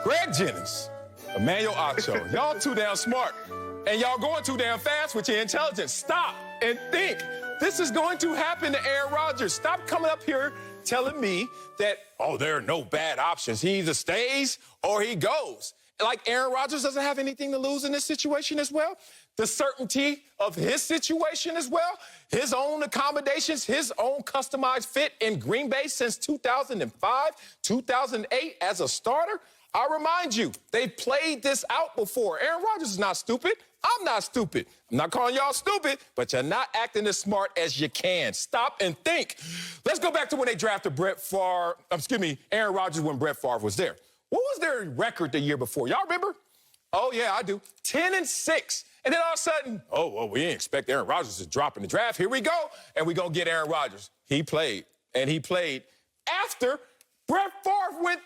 Greg Jennings, Emmanuel Acho, y'all too damn smart. And y'all going too damn fast with your intelligence. Stop and think. This is going to happen to Aaron Rodgers. Stop coming up here telling me that, oh, there are no bad options. He either stays or he goes. Like Aaron Rodgers doesn't have anything to lose in this situation as well. The certainty of his situation as well. His own accommodations, his own customized fit in Green Bay since 2005, 2008 as a starter. I'll remind you, they played this out before. Aaron Rodgers is not stupid. I'm not stupid. I'm not calling y'all stupid, but you're not acting as smart as you can. Stop and think. Let's go back to when they drafted Aaron Rodgers when Brett Favre was there. What was their record the year before? Y'all remember? Oh, yeah, I do. 10-6. And then all of a sudden, we didn't expect Aaron Rodgers to drop in the draft. Here we go. And we're going to get Aaron Rodgers. He played, and he played after Brett Favre went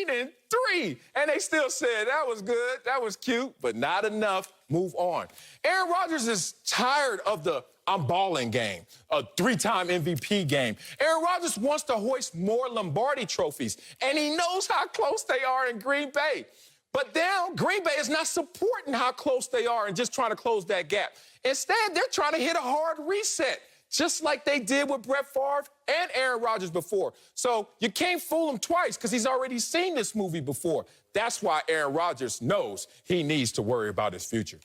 13-3, and they still said, that was good, that was cute, but not enough, move on. Aaron Rodgers is tired of the I'm balling game, a 3-time MVP game. Aaron Rodgers wants to hoist more Lombardi trophies, and he knows how close they are in Green Bay. But now Green Bay is not supporting how close they are and just trying to close that gap. Instead, they're trying to hit a hard reset, just like they did with Brett Favre and Aaron Rodgers before. So you can't fool him twice because he's already seen this movie before. That's why Aaron Rodgers knows he needs to worry about his future.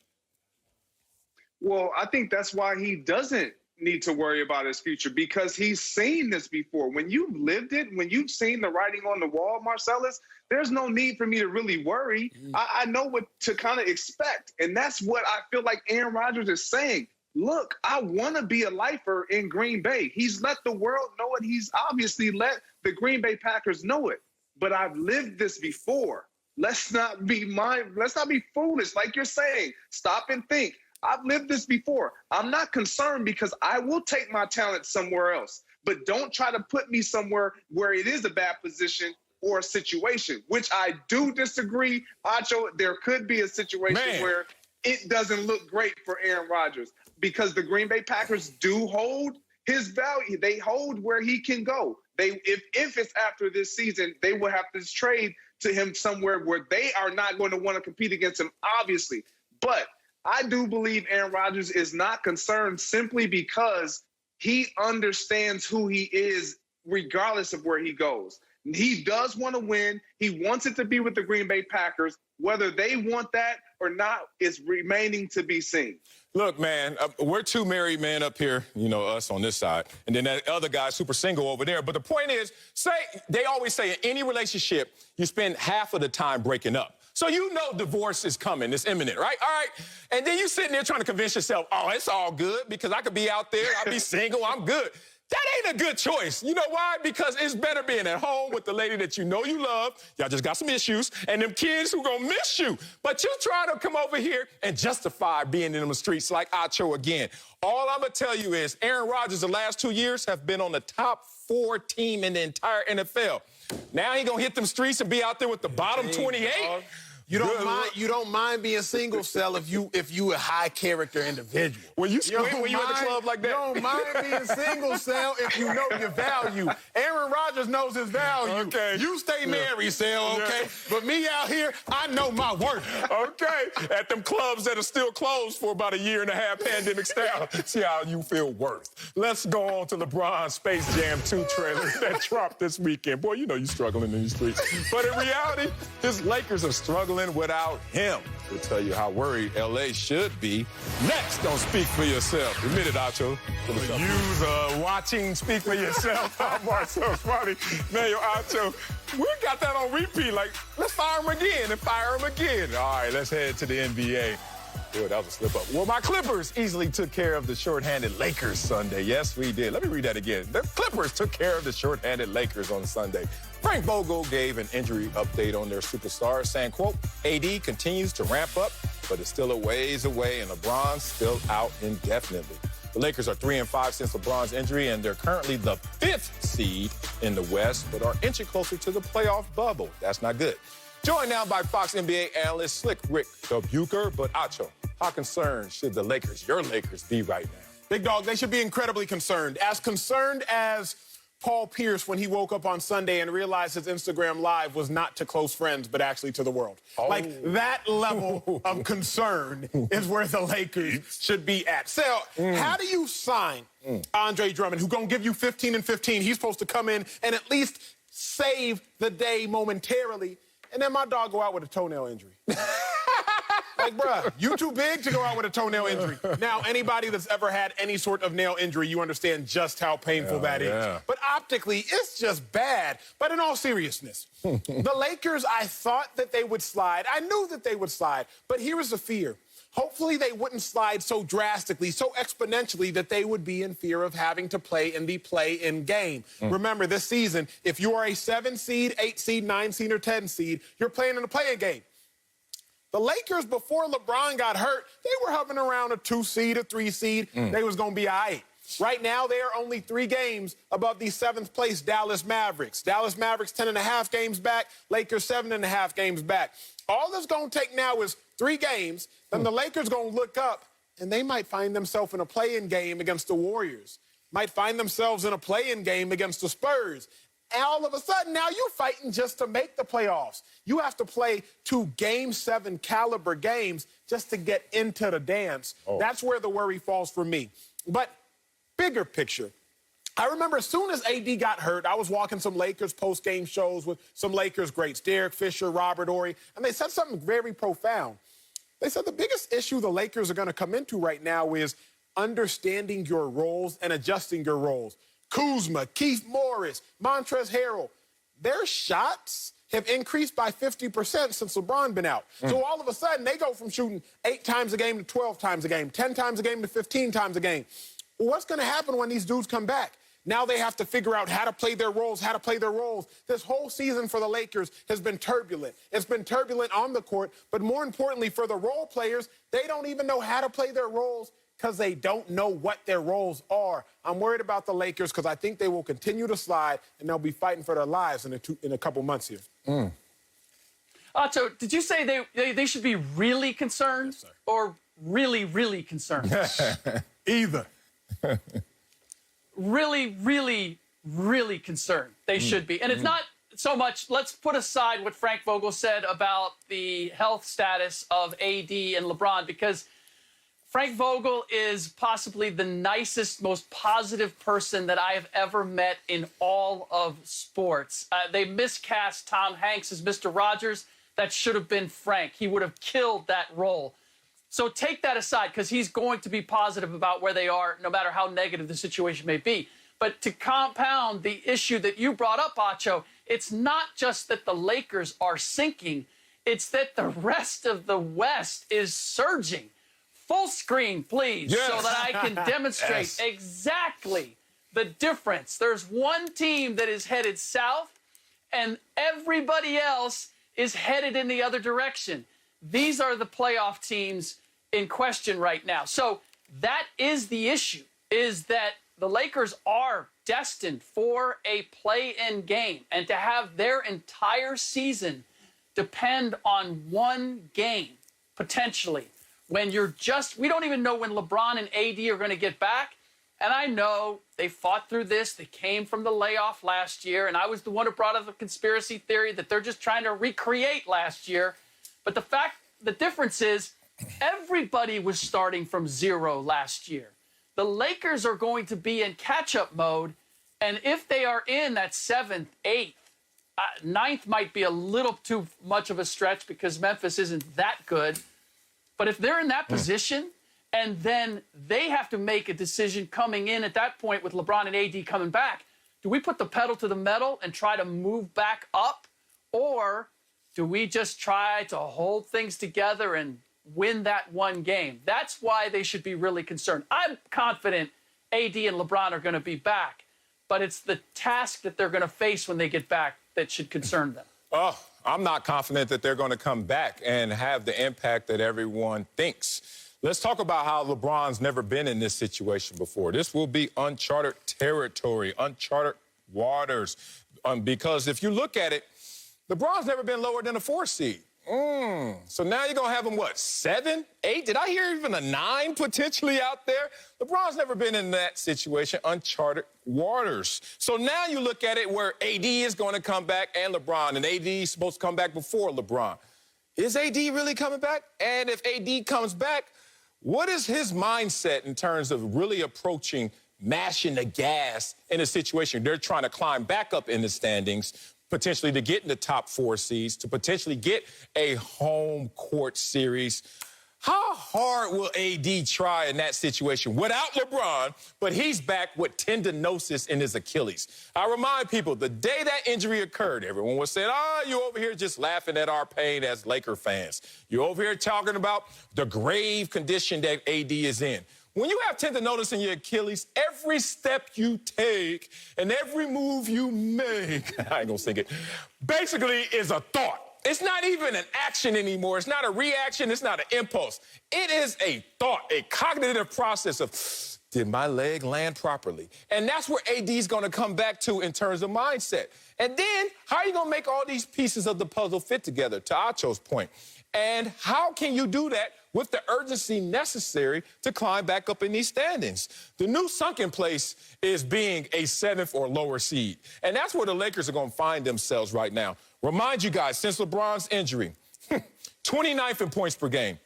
Well, I think that's why he doesn't need to worry about his future, because he's seen this before. When you've lived it, when you've seen the writing on the wall, Marcellus, there's no need for me to really worry. I know what to kind of expect. And that's what I feel like Aaron Rodgers is saying. Look, I want to be a lifer in Green Bay. He's let the world know it. He's obviously let the Green Bay Packers know it. But I've lived this before. Let's not be foolish, like you're saying. Stop and think. I've lived this before. I'm not concerned because I will take my talent somewhere else. But don't try to put me somewhere where it is a bad position or a situation, which I do disagree. Acho, there could be a situation where it doesn't look great for Aaron Rodgers, because the Green Bay Packers do hold his value. They hold where he can go. If it's after this season, they will have to trade to him somewhere where they are not going to want to compete against him, obviously. But I do believe Aaron Rodgers is not concerned simply because he understands who he is regardless of where he goes. He does want to win. He wants it to be with the Green Bay Packers. Whether they want that or not is remaining to be seen. Look, man, we're 2 married men up here, us on this side, and then that other guy, super single over there. But the point is, they always say in any relationship, you spend half of the time breaking up. So divorce is coming. It's imminent, right? All right. And then you sitting there trying to convince yourself, oh, it's all good because I could be out there. I'll be single. I'm good. That ain't a good choice. You know why? Because it's better being at home with the lady that you know you love. Y'all just got some issues. And them kids who gonna miss you. But you trying to come over here and justify being in the streets like Acho again. All I'm going to tell you is Aaron Rodgers the last 2 years have been on the top 4 team in the entire NFL. Now he gonna hit them streets and be out there with the bottom 28. You don't mind being single cell if you a high character individual. When you squint when you at the club like that. You don't mind being single cell if you know your value. Aaron Rodgers knows his value. Okay. You stay married, Cell, okay? Yeah. But me out here, I know my worth. Okay. At them clubs that are still closed for about a year and a half, pandemic style. See how you feel worth. Let's go on to LeBron's Space Jam 2 trailer that dropped this weekend. Boy, you know you're struggling in these streets. But in reality, his Lakers are struggling without him. We'll tell you how worried L.A. should be. Next, don't speak for yourself. Admit it, Acho. Use watching Speak for Yourself. I'm Marcel Wiley Acho. We got that on repeat. Like, let's fire him again and fire him again. All right, let's head to the NBA. Boy, that was a slip up. Well, my Clippers easily took care of the shorthanded Lakers Sunday. Yes, we did. Let me read that again. The Clippers took care of the shorthanded Lakers on Sunday. Frank Vogel gave an injury update on their superstars, saying, quote, AD continues to ramp up, but is still a ways away, and LeBron's still out indefinitely. The Lakers are 3-5 since LeBron's injury, and they're currently the 5th seed in the West, but are inching closer to the playoff bubble. That's not good. Joined now by Fox NBA analyst Slick Rick Bucher, but Acho, how concerned should the Lakers, your Lakers, be right now? Big dog, they should be incredibly concerned. As concerned as Paul Pierce when he woke up on Sunday and realized his Instagram Live was not to close friends, but actually to the world. Oh. Like, that level of concern is where the Lakers should be at. Sal, how do you sign Andre Drummond, who's going to give you 15 and 15? He's supposed to come in and at least save the day momentarily. And then my dog go out with a toenail injury. Like, bruh, you too big to go out with a toenail injury. Now, anybody that's ever had any sort of nail injury, you understand just how painful that is. But optically, it's just bad. But in all seriousness, the Lakers, I thought that they would slide. I knew that they would slide. But here is the fear. Hopefully they wouldn't slide so drastically, so exponentially that they would be in fear of having to play in the play-in game. Remember, this season, if you are a 7 seed, 8 seed, 9 seed, or 10 seed, you're playing in the play-in game. The Lakers, before LeBron got hurt, they were hovering around a 2 seed, a 3 seed. They was going to be all right. Right now, they are only 3 games above the 7th place Dallas Mavericks. Dallas Mavericks 10.5 games back, Lakers 7.5 games back. All that's going to take now is 3 games. Then the Lakers going to look up, and they might find themselves in a play-in game against the Warriors. Might find themselves in a play-in game against the Spurs. And all of a sudden, now you're fighting just to make the playoffs. You have to play 2 Game 7 caliber games just to get into the dance. That's where the worry falls for me. But bigger picture, I remember as soon as AD got hurt, I was walking some Lakers post-game shows with some Lakers greats, Derek Fisher, Robert Horry, and they said something very profound. They said the biggest issue the Lakers are going to come into right now is understanding your roles and adjusting your roles. Kuzma, Keith Morris, Montrezl Harrell, their shots have increased by 50% since LeBron been out. So all of a sudden, they go from shooting 8 times a game to 12 times a game, 10 times a game to 15 times a game. Well, what's going to happen when these dudes come back? Now they have to figure out how to play their roles, This whole season for the Lakers has been turbulent. It's been turbulent on the court, but more importantly for the role players, they don't even know how to play their roles because they don't know what their roles are. I'm worried about the Lakers because I think they will continue to slide and they'll be fighting for their lives in a couple months here. Acho, did you say they should be really concerned or really, really concerned? Either. Really, really, really concerned. They should be. And it's not so much, let's put aside what Frank Vogel said about the health status of AD and LeBron, because Frank Vogel is possibly the nicest, most positive person that I have ever met in all of sports. They miscast Tom Hanks as Mr. Rogers. That should have been Frank. He would have killed that role. So take that aside, because he's going to be positive about where they are, no matter how negative the situation may be. But to compound the issue that you brought up, Acho, it's not just that the Lakers are sinking. It's that the rest of the West is surging. Full screen, please, so that I can demonstrate exactly the difference. There's one team that is headed south, and everybody else is headed in the other direction. These are the playoff teams in question right now. So that is the issue, is that the Lakers are destined for a play-in game, and to have their entire season depend on one game, potentially, when we don't even know when LeBron and AD are going to get back. And I know they fought through this. They came from the layoff last year, and I was the one who brought up the conspiracy theory that they're just trying to recreate last year. But the difference is everybody was starting from zero last year. The Lakers are going to be in catch-up mode, and if they are in that 7th, 8th, 9th might be a little too much of a stretch because Memphis isn't that good. But if they're in that position, and then they have to make a decision coming in at that point with LeBron and AD coming back, do we put the pedal to the metal and try to move back up? Or do we just try to hold things together and win that one game? That's why they should be really concerned. I'm confident AD and LeBron are going to be back, but it's the task that they're going to face when they get back that should concern them. Oh, I'm not confident that they're going to come back and have the impact that everyone thinks. Let's talk about how LeBron's never been in this situation before. This will be uncharted territory, uncharted waters. Because if you look at it, LeBron's never been lower than a 4 seed. So now you're going to have him, 7, 8? Did I hear even a 9 potentially out there? LeBron's never been in that situation, uncharted waters. So now you look at it where AD is going to come back and LeBron, and AD is supposed to come back before LeBron. Is AD really coming back? And if AD comes back, what is his mindset in terms of really approaching mashing the gas in a situation? They're trying to climb back up in the standings, potentially to get in the top 4 seeds, to potentially get a home court series. How hard will AD try in that situation without LeBron, but he's back with tendinosis in his Achilles? I remind people, the day that injury occurred, everyone was saying, you over here just laughing at our pain as Laker fans. You're over here talking about the grave condition that AD is in. When you have tendinosis in your Achilles, every step you take and every move you make, I ain't gonna sing it, basically is a thought. It's not even an action anymore. It's not a reaction. It's not an impulse. It is a thought, a cognitive process of, did my leg land properly? And that's where AD is going to come back to in terms of mindset. And then how are you going to make all these pieces of the puzzle fit together, to Acho's point? And how can you do that with the urgency necessary to climb back up in these standings? The new sunken place is being a 7th or lower seed. And that's where the Lakers are going to find themselves right now. Remind you guys, since LeBron's injury, 29th in points per game,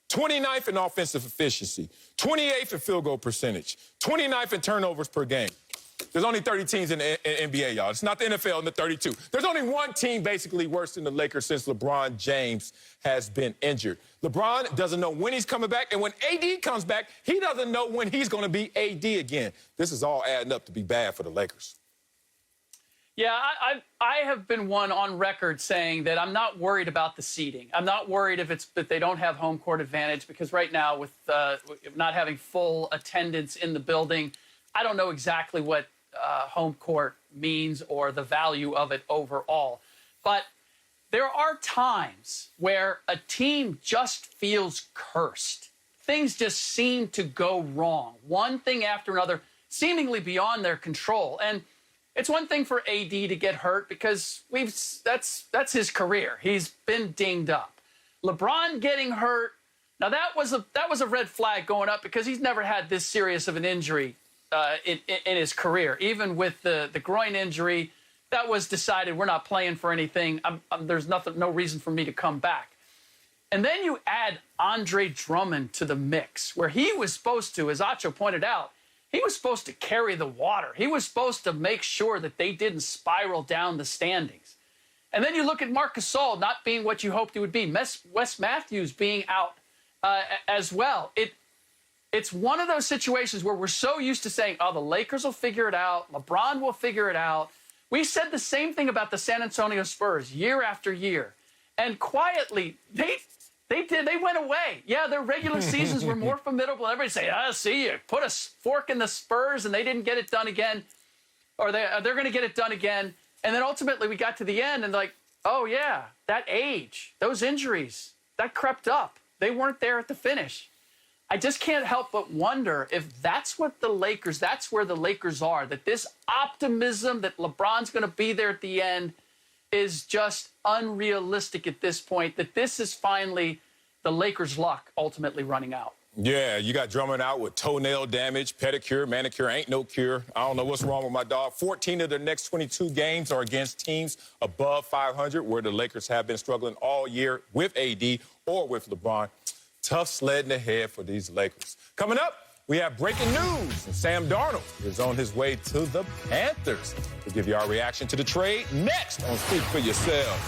29th in offensive efficiency, 28th in field goal percentage, 29th in turnovers per game. There's only 30 teams in the NBA, y'all. It's not the NFL in the 32. There's only one team basically worse than the Lakers since LeBron James has been injured. LeBron doesn't know when he's coming back, and when AD comes back, he doesn't know when he's going to be AD again. This is all adding up to be bad for the Lakers. Yeah, I have been one on record saying that I'm not worried about the seeding. I'm not worried if they don't have home court advantage, because right now with not having full attendance in the building, I don't know exactly what home court means or the value of it overall. But there are times where a team just feels cursed. Things just seem to go wrong, one thing after another, seemingly beyond their control. And it's one thing for AD to get hurt because that's his career. He's been dinged up. LeBron getting hurt, now that was a red flag going up because he's never had this serious of an injury in his career. Even with the groin injury, that was decided we're not playing for anything. There's no reason for me to come back. And then you add Andre Drummond to the mix, where he was supposed to, as Acho pointed out, he was supposed to carry the water. He was supposed to make sure that they didn't spiral down the standings. And then you look at Marc Gasol not being what you hoped he would be. Wes Matthews being out as well. It's one of those situations where we're so used to saying, the Lakers will figure it out. LeBron will figure it out. We said the same thing about the San Antonio Spurs year after year. And quietly, they went away. Yeah, their regular seasons were more formidable. Everybody say, see, you put a fork in the Spurs and they didn't get it done again. Or they're going to get it done again. And then ultimately we got to the end and that age, those injuries, that crept up. They weren't there at the finish. I just can't help but wonder if that's where the Lakers are, that this optimism that LeBron's going to be there at the end is just unrealistic at this point, that this is finally the Lakers' luck ultimately running out. Yeah, you got Drummond out with toenail damage, pedicure, manicure, ain't no cure. I don't know what's wrong with my dog. 14 of their next 22 games are against teams above 500, where the Lakers have been struggling all year with AD or with LeBron. Tough sledding ahead for these Lakers. Coming up, we have breaking news. And Sam Darnold is on his way to the Panthers. We'll give you our reaction to the trade next on Speak for Yourself.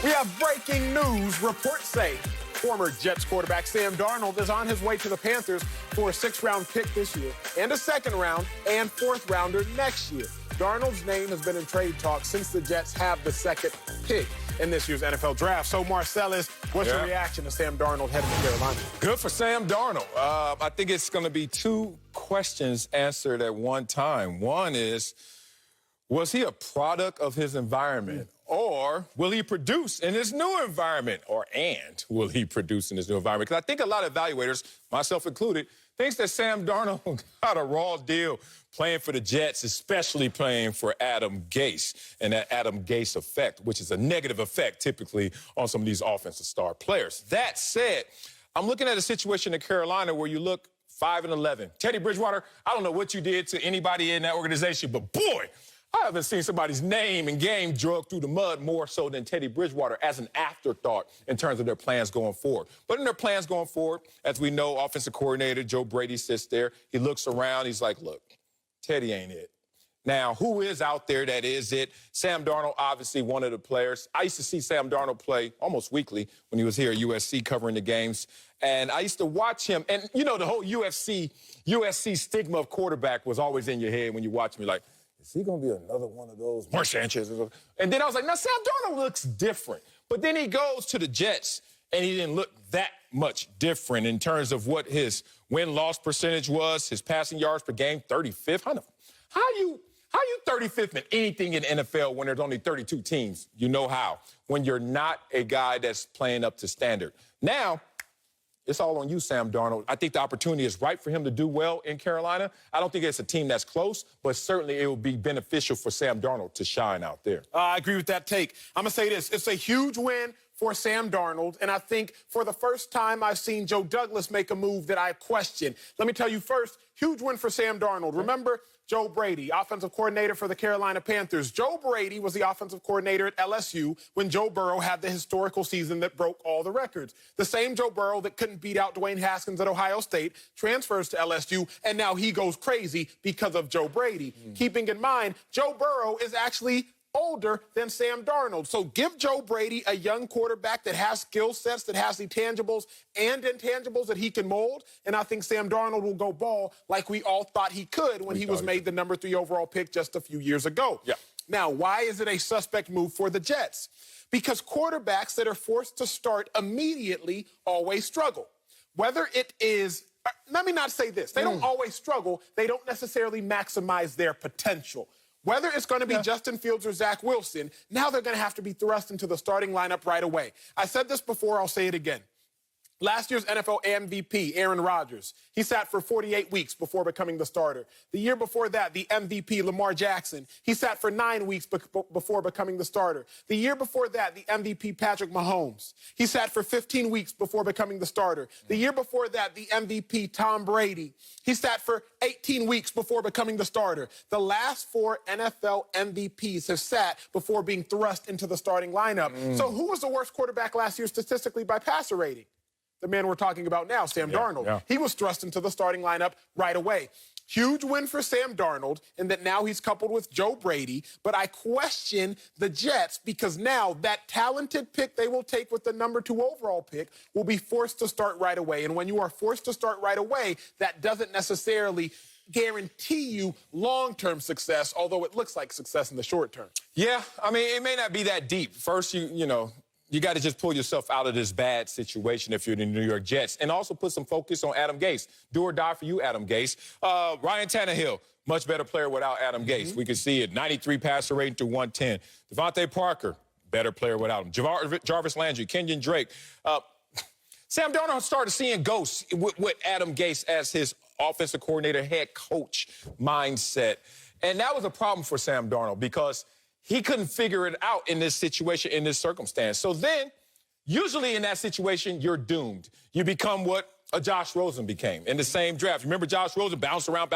We have breaking news. Reports say former Jets quarterback Sam Darnold is on his way to the Panthers for a 6th-round pick this year and a 2nd-round and 4th-rounder next year. Darnold's name has been in trade talks since the Jets have the 2nd pick in this year's NFL draft. So, Marcellus, what's your reaction to Sam Darnold heading to Carolina? Good for Sam Darnold. I think it's going to be 2 questions answered at one time. One is, was he a product of his environment? Or will he produce in his new environment? And will he produce in his new environment? Because I think a lot of evaluators, myself included, thinks that Sam Darnold got a raw deal playing for the Jets, especially playing for Adam Gase and that Adam Gase effect, which is a negative effect typically on some of these offensive star players. That said, I'm looking at a situation in Carolina where you look 5-11. Teddy Bridgewater, I don't know what you did to anybody in that organization, but boy, I haven't seen somebody's name and game dragged through the mud more so than Teddy Bridgewater as an afterthought in terms of their plans going forward. But in their plans going forward, as we know, offensive coordinator Joe Brady sits there. He looks around. He's like, look, Teddy ain't it. Now, who is out there that is it? Sam Darnold, obviously one of the players. I used to see Sam Darnold play almost weekly when he was here at USC covering the games. And I used to watch him. And, you know, the whole USC stigma of quarterback was always in your head when you watch me like, is he going to be another one of those? Mark Sanchez. And then I was like, now, Sam Darnold looks different. But then he goes to the Jets, and he didn't look that much different in terms of what his win-loss percentage was, his passing yards per game, 35th. How you 35th in anything in the NFL when there's only 32 teams? You know how. When you're not a guy that's playing up to standard. Now, it's all on you, Sam Darnold. I think the opportunity is right for him to do well in Carolina. I don't think it's a team that's close, but certainly it will be beneficial for Sam Darnold to shine out there. I agree with that take. I'm going to say this. It's a huge win for Sam Darnold, and I think for the first time I've seen Joe Douglas make a move that I question. Let me tell you first, huge win for Sam Darnold. Remember Joe Brady, offensive coordinator for the Carolina Panthers. Joe Brady was the offensive coordinator at LSU when Joe Burrow had the historical season that broke all the records. The same Joe Burrow that couldn't beat out Dwayne Haskins at Ohio State transfers to LSU, and now he goes crazy because of Joe Brady. Keeping in mind, Joe Burrow is actually older than Sam Darnold. So give Joe Brady a young quarterback that has skill sets, that has the tangibles and intangibles that he can mold, and I think Sam Darnold will go ball like we all thought he could when he was made the number 3 overall pick just a few years ago. Yeah. Now, why is it a suspect move for the Jets? Because quarterbacks that are forced to start immediately always struggle. Whether it is, let me not say this, they don't always struggle, they don't necessarily maximize their potential. Whether it's going to be Justin Fields or Zach Wilson, now they're going to have to be thrust into the starting lineup right away. I said this before, I'll say it again. Last year's NFL MVP, Aaron Rodgers, he sat for 48 weeks before becoming the starter. The year before that, the MVP, Lamar Jackson, he sat for 9 weeks before becoming the starter. The year before that, the MVP, Patrick Mahomes, he sat for 15 weeks before becoming the starter. The year before that, the MVP, Tom Brady, he sat for 18 weeks before becoming the starter. The last 4 NFL MVPs have sat before being thrust into the starting lineup. So who was the worst quarterback last year statistically by passer rating? The man we're talking about now, Sam Darnold. He was thrust into the starting lineup right away. Huge win for Sam Darnold in that now he's coupled with Joe Brady, but I question the Jets because now that talented pick they will take with the number 2 overall pick will be forced to start right away. And when you are forced to start right away, that doesn't necessarily guarantee you long-term success, although it looks like success in the short term. Yeah, I mean, it may not be that deep. First, you got to just pull yourself out of this bad situation if you're the New York Jets. And also put some focus on Adam Gase. Do or die for you, Adam Gase. Ryan Tannehill, much better player without Adam Gase. We can see it. 93 passer rating to 110. Devontae Parker, better player without him. Jarvis Landry, Kenyon Drake. Sam Darnold started seeing ghosts with Adam Gase as his offensive coordinator, head coach mindset. And that was a problem for Sam Darnold because he couldn't figure it out in this situation, in this circumstance. So then, usually in that situation, you're doomed. You become what a Josh Rosen became in the same draft. Remember Josh Rosen bounced around?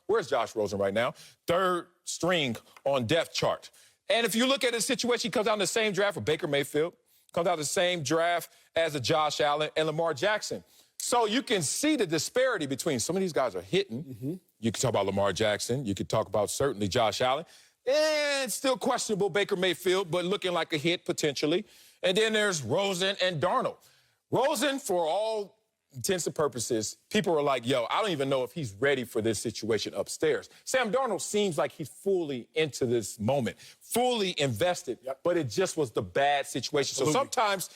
Where's Josh Rosen right now? Third string on depth chart. And if you look at his situation, he comes out in the same draft with Baker Mayfield, comes out in the same draft as a Josh Allen and Lamar Jackson. So you can see the disparity between some of these guys are hitting. Mm-hmm. You can talk about Lamar Jackson. You could talk about certainly Josh Allen. And still questionable Baker Mayfield, but looking like a hit potentially. And then there's Rosen and Darnold. Rosen, for all intents and purposes, people are like, yo, I don't even know if he's ready for this situation upstairs. Sam Darnold seems like he's fully into this moment, fully invested, but it just was the bad situation. Absolutely. So sometimes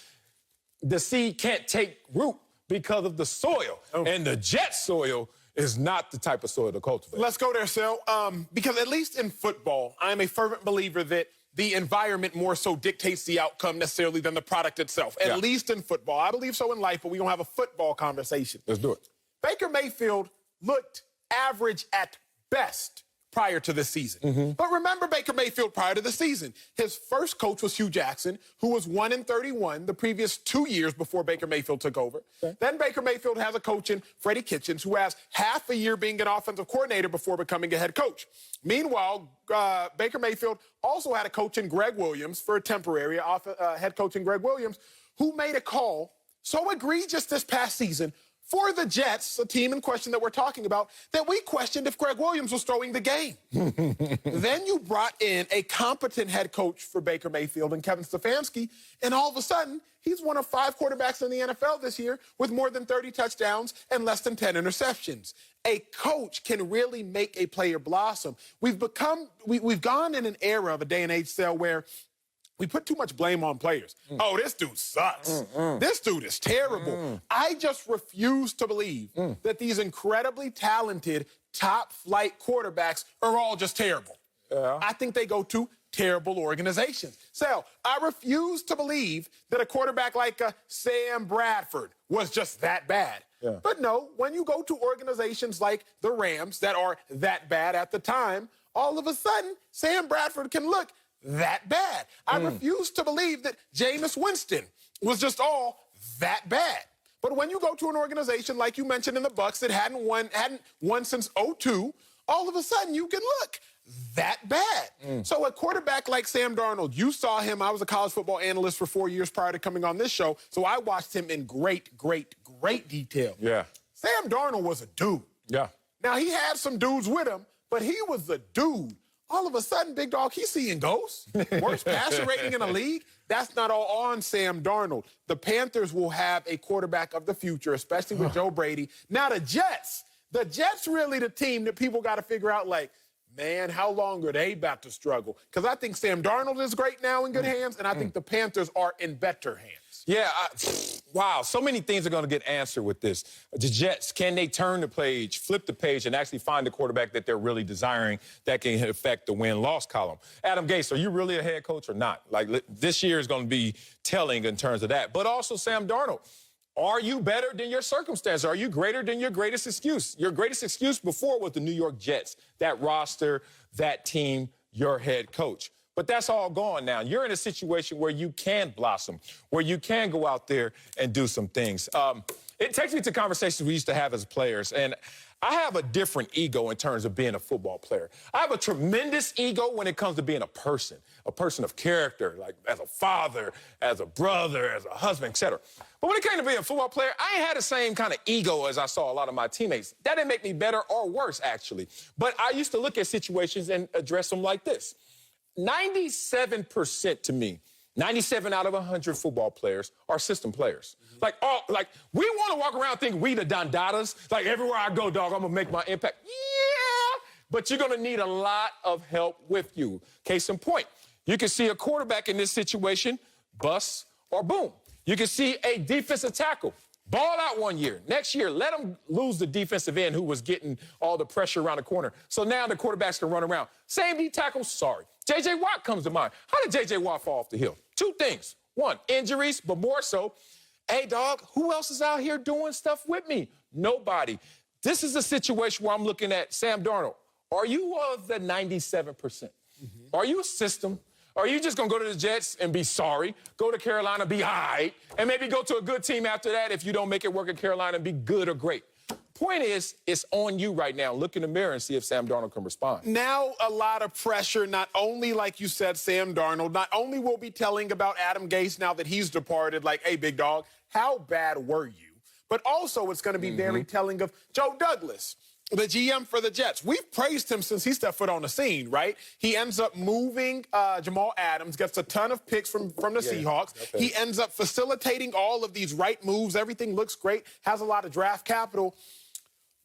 the seed can't take root because of the soil. Oh. And the Jet soil is not the type of soil to cultivate. Let's go there, Sal. Because at least in football, I'm a fervent believer that the environment more so dictates the outcome necessarily than the product itself. At least in football. I believe so in life, but we don't have a football conversation. Let's do it. Baker Mayfield looked average at best prior to this season. Mm-hmm. But remember Baker Mayfield prior to the season. His first coach was Hugh Jackson, who was 1-31 the previous 2 years before Baker Mayfield took over. Okay. Then Baker Mayfield has a coach in Freddie Kitchens, who has half a year being an offensive coordinator before becoming a head coach. Meanwhile, Baker Mayfield also had a coach in Greg Williams for a temporary head coach in Greg Williams, who made a call so egregious this past season for the Jets, a team in question that we're talking about, that we questioned if Greg Williams was throwing the game. Then you brought in a competent head coach for Baker Mayfield and Kevin Stefanski, and all of a sudden, he's one of 5 quarterbacks in the NFL this year with more than 30 touchdowns and less than 10 interceptions. A coach can really make a player blossom. We've gone in an era of a day and age, Sal, where we put too much blame on players. Oh, this dude sucks. This dude is terrible. I just refuse to believe that these incredibly talented top-flight quarterbacks are all just terrible. I think they go to terrible organizations. So I refuse to believe that a quarterback like Sam Bradford was just that bad. But no, when you go to organizations like the Rams that are that bad at the time, all of a sudden, Sam Bradford can look that bad. I refuse to believe that Jameis Winston was just all that bad. But when you go to an organization like you mentioned in the Bucs that hadn't won since 2002, all of a sudden you can look that bad. So a quarterback like Sam Darnold, you saw him. I was a college football analyst for 4 years prior to coming on this show, so I watched him in great detail. Sam Darnold was a dude. Now, he had some dudes with him, but he was a dude. All of a sudden, big dog, he's seeing ghosts. Worst passer rating in the league. That's not all on Sam Darnold. The Panthers will have a quarterback of the future, especially with Joe Brady. Now, the Jets really the team that people got to figure out, like, man, how long are they about to struggle? Because I think Sam Darnold is great now in good hands, and I think the Panthers are in better hands. Wow, so many things are going to get answered with this. The Jets, can they turn the page, flip the page, and actually find the quarterback that they're really desiring that can affect the win-loss column? Adam Gase, are you really a head coach or not? Like, this year is going to be telling in terms of that. But also, Sam Darnold, are you better than your circumstance? Are you greater than your greatest excuse? Your greatest excuse before was the New York Jets, that roster, that team, your head coach. But that's all gone now. You're in a situation where you can blossom, where you can go out there and do some things. It takes me to conversations we used to have as players, and I have a different ego in terms of being a football player. I have a tremendous ego when it comes to being a person of character, like as a father, as a brother, as a husband, etc. But when it came to being a football player, I ain't had the same kind of ego as I saw a lot of my teammates. That didn't make me better or worse, actually. But I used to look at situations and address them like this. 97% to me, 97 out of 100 football players are system players. Like we want to walk around thinking we the Dondadas. Like, everywhere I go, dog, I'm going to make my impact. Yeah, but you're going to need a lot of help with you. Case in point, you can see a quarterback in this situation, bust or boom. You can see a defensive tackle ball out one year. Next year, let him lose the defensive end who was getting all the pressure around the corner. So now the quarterbacks can run around. Same D tackle, sorry. J.J. Watt comes to mind. How did J.J. Watt fall off the hill? 2 things. 1, injuries, but more so, hey, dog, who else is out here doing stuff with me? Nobody. This is a situation where I'm looking at Sam Darnold. Are you of the 97%? Mm-hmm. Are you a system? Are you just going to go to the Jets and be sorry, go to Carolina, be all right, and maybe go to a good team after that if you don't make it work in Carolina and be good or great? Point is, it's on you right now. Look in the mirror and see if Sam Darnold can respond. Now a lot of pressure, not only, like you said, Sam Darnold, not only will be telling about Adam Gase now that he's departed, like, hey, big dog, how bad were you? But also it's going to be very telling of Joe Douglas, the GM for the Jets. We've praised him since he stepped foot on the scene, right? He ends up moving Jamal Adams, gets a ton of picks from the Seahawks. Okay. He ends up facilitating all of these right moves. Everything looks great, has a lot of draft capital.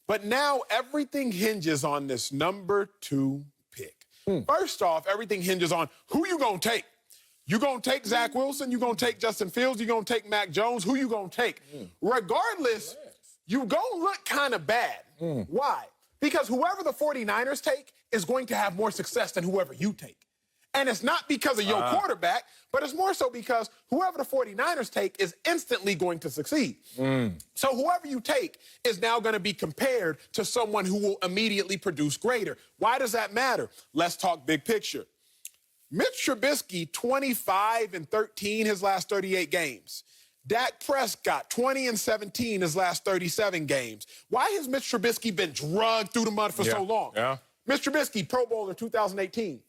But now everything hinges on this number 2 pick. First off, everything hinges on who you going to take. You going to take Zach Wilson? You going to take Justin Fields? You going to take Mac Jones? Who you going to take? Regardless, you going to look kind of bad. Why? Because whoever the 49ers take is going to have more success than whoever you take. And it's not because of your quarterback, but it's more so because whoever the 49ers take is instantly going to succeed. So whoever you take is now going to be compared to someone who will immediately produce greater. Why does that matter? Let's talk big picture. Mitch Trubisky, 25-13 his last 38 games. Dak Prescott, 20-17 his last 37 games. Why has Mitch Trubisky been drugged through the mud for so long? Mitch Trubisky, Pro Bowler 2018.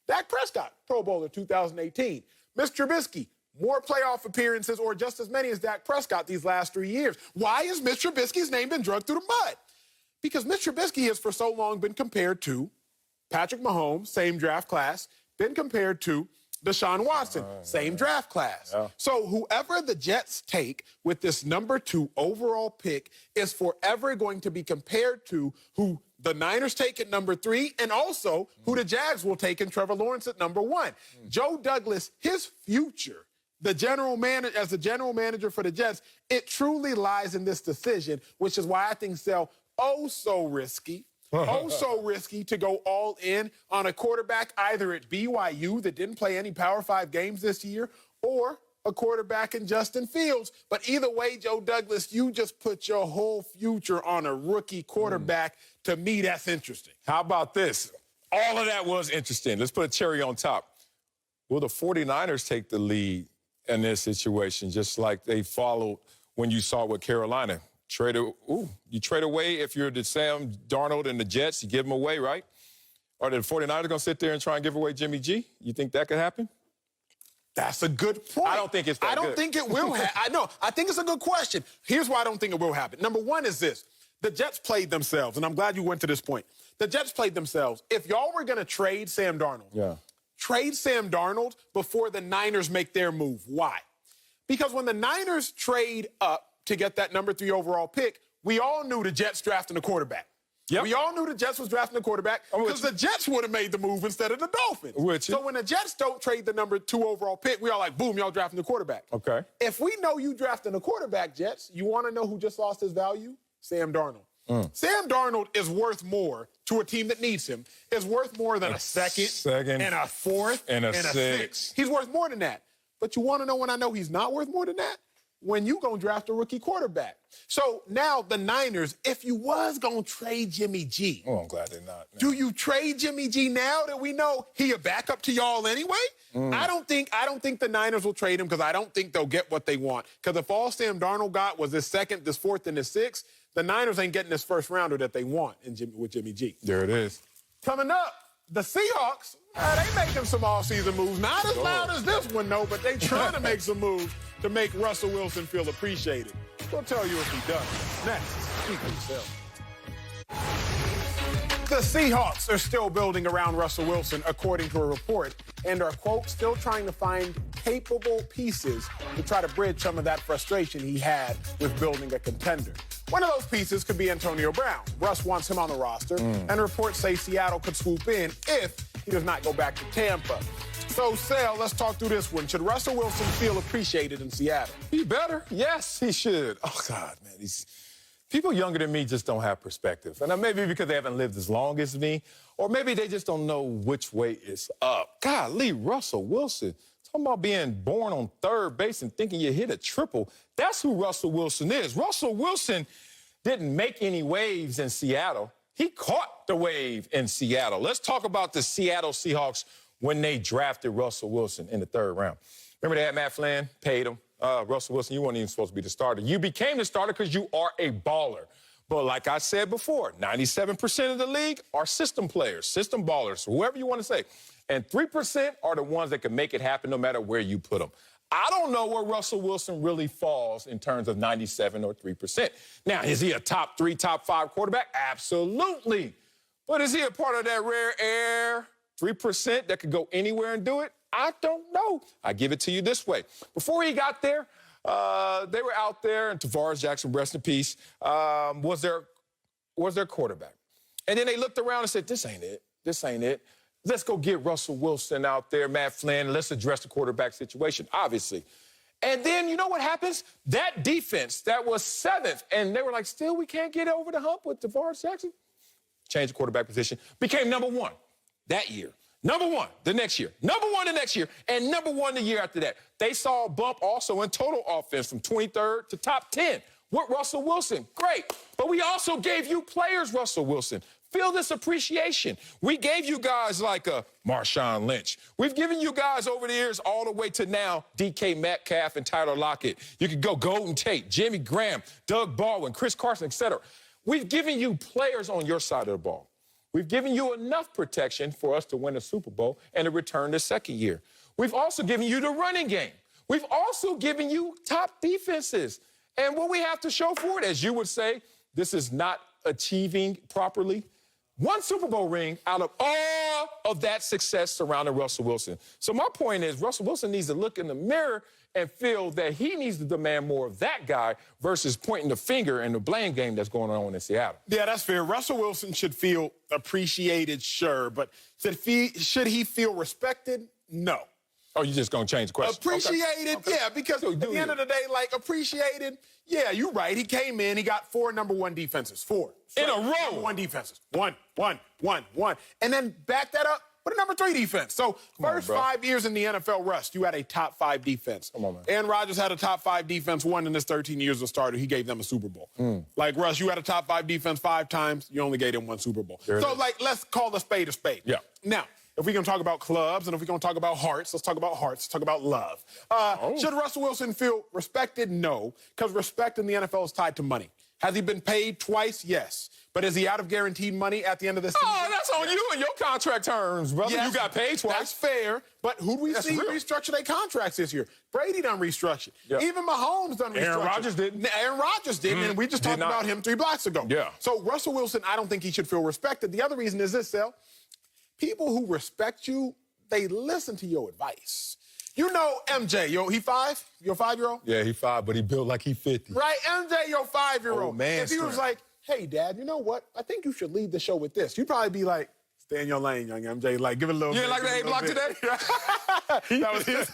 Dak Prescott, Pro Bowler 2018. Mitch Trubisky, more playoff appearances or just as many as Dak Prescott these last 3 years. Why has Mitch Trubisky's name been drugged through the mud? Because Mitch Trubisky has for so long been compared to Patrick Mahomes, same draft class, been compared to Deshaun Watson, same draft class. So whoever the Jets take with this number 2 overall pick is forever going to be compared to who the Niners take at number 3 and also who the Jags will take in Trevor Lawrence at number 1. Joe Douglas, his future, as the general manager for the Jets, it truly lies in this decision, which is why I think so risky. So risky to go all in on a quarterback either at BYU that didn't play any Power 5 games this year or a quarterback in Justin Fields. But either way, Joe Douglas, you just put your whole future on a rookie quarterback. To me, that's interesting. How about this? All of that was interesting. Let's put a cherry on top. Will the 49ers take the lead in this situation just like they followed when you saw with Carolina? You trade away if you're the Sam Darnold and the Jets, you give them away, right? Are the 49ers going to sit there and try and give away Jimmy G? You think that could happen? That's a good point. I don't think it's that I don't think it will happen. I think it's a good question. Here's why I don't think it will happen. Number one is this. The Jets played themselves, and I'm glad you went to this point. The Jets played themselves. If y'all were going to trade Sam Darnold, trade Sam Darnold before the Niners make their move. Why? Because when the Niners trade up to get that number 3 overall pick, we all knew the Jets drafting a quarterback. We all knew the Jets was drafting a quarterback because the Jets would have made the move instead of the Dolphins. So when the Jets don't trade the number 2 overall pick, we all like, boom, y'all drafting the quarterback. Okay. If we know you drafting a quarterback, Jets, you want to know who just lost his value? Sam Darnold. Sam Darnold is worth more to a team that needs him, is worth more than a second and a fourth and a sixth. He's worth more than that. But you want to know when I know he's not worth more than that? When you going to draft a rookie quarterback. So now the Niners, if you was going to trade Jimmy G. Oh, I'm glad they're not. Man. Do you trade Jimmy G now that we know he a backup to y'all anyway? I don't think the Niners will trade him because I don't think they'll get what they want. Because if all Sam Darnold got was this second, this fourth, and this sixth, the Niners ain't getting this first rounder that they want with Jimmy G. There it is. Coming up, the Seahawks, they making some offseason moves. Not as loud as this one, though, but they trying to make some moves to make Russell Wilson feel appreciated. We'll tell you if he does. Next, speak for yourself. The Seahawks are still building around Russell Wilson, according to a report, and are, quote, still trying to find capable pieces to try to bridge some of that frustration he had with building a contender. One of those pieces could be Antonio Brown. Russ wants him on the roster, and reports say Seattle could swoop in if he does not go back to Tampa. So, Sal, let's talk through this one. Should Russell Wilson feel appreciated in Seattle? He better. Yes, he should. Oh, God, man. People younger than me just don't have perspective. And maybe because they haven't lived as long as me, or maybe they just don't know which way is up. Golly, Russell Wilson Talking about being born on third base and thinking you hit a triple. That's who Russell Wilson is. Russell Wilson didn't make any waves in Seattle. He caught the wave in Seattle. Let's talk about the Seattle Seahawks when they drafted Russell Wilson in the 3rd round. Remember that, Matt Flynn paid him? Russell Wilson, you weren't even supposed to be the starter. You became the starter because you are a baller. But like I said before, 97% of the league are system players, system ballers, whoever you want to say. And 3% are the ones that can make it happen no matter where you put them. I don't know where Russell Wilson really falls in terms of 97 or 3%. Now, is he a top 3, top 5 quarterback? Absolutely. But is he a part of that rare air 3% that could go anywhere and do it? I don't know. I give it to you this way. Before he got there, they were out there, and Tavares Jackson, rest in peace, was their quarterback. And then they looked around and said, this ain't it. This ain't it. Let's go get Russell Wilson out there, Matt Flynn. Let's address the quarterback situation, obviously. And then you know what happens? That defense that was 7th, and they were like, still we can't get over the hump with Tavares Jackson. Changed the quarterback position. Became number 1 that year. Number 1 the next year. Number 1 the next year. And number 1 the year after that. They saw a bump also in total offense from 23rd to top 10 with Russell Wilson. Great. But we also gave you players, Russell Wilson. Feel this appreciation. We gave you guys like a Marshawn Lynch. We've given you guys over the years all the way to now DK Metcalf and Tyler Lockett. You could go Golden Tate, Jimmy Graham, Doug Baldwin, Chris Carson, etc. We've given you players on your side of the ball. We've given you enough protection for us to win a Super Bowl and to return the 2nd year. We've also given you the running game. We've also given you top defenses. And what we have to show for it, as you would say, this is not achieving properly. 1 Super Bowl ring out of all of that success surrounding Russell Wilson. So my point is Russell Wilson needs to look in the mirror and feel that he needs to demand more of that guy versus pointing the finger in the blame game that's going on in Seattle. Yeah, that's fair. Russell Wilson should feel appreciated, sure, but should he feel respected? No. Oh, you're just going to change the question? Appreciated, okay. Yeah, because at the end of the day, like, appreciated, yeah, you're right. He came in, he got 4 number 1 defenses. 4. In a row. Number 1 defenses. 1. And then back that up with a number 3 defense. So first 5 years in the NFL, Russ, you had a top 5 defense. Come on, man. Aaron Rodgers had a top 5 defense, won in his 13 years as a starter. He gave them a Super Bowl. Like, Russ, you had a top 5 defense 5 times. You only gave them 1 Super Bowl. So, like, let's call a spade a spade. Yeah. Now, if we're going to talk about clubs and if we're going to talk about hearts, let's talk about hearts. Let's talk about love. Should Russell Wilson feel respected? No, because respect in the NFL is tied to money. Has he been paid twice? Yes. But is he out of guaranteed money at the end of the season? Oh, that's on you and your contract terms, brother. Yes, you got paid twice. That's fair. But who do we see restructure their contracts this year? Brady done restructured. Yep. Even Mahomes done restructured. Aaron Rodgers didn't. Aaron Rodgers didn't, and we just talked about him 3 blocks ago. Yeah. So Russell Wilson, I don't think he should feel respected. The other reason is this, Sel. People who respect you, they listen to your advice. You know MJ, he 5? Your 5-year-old? Yeah, he 5, but he built like he 50. Right, MJ, your 5-year-old. Oh, man. If he was like, hey, Dad, you know what? I think you should lead the show with this. You'd probably be like, stay in your lane, young MJ. Like, give it a little bit. You didn't like the A block today? That was his.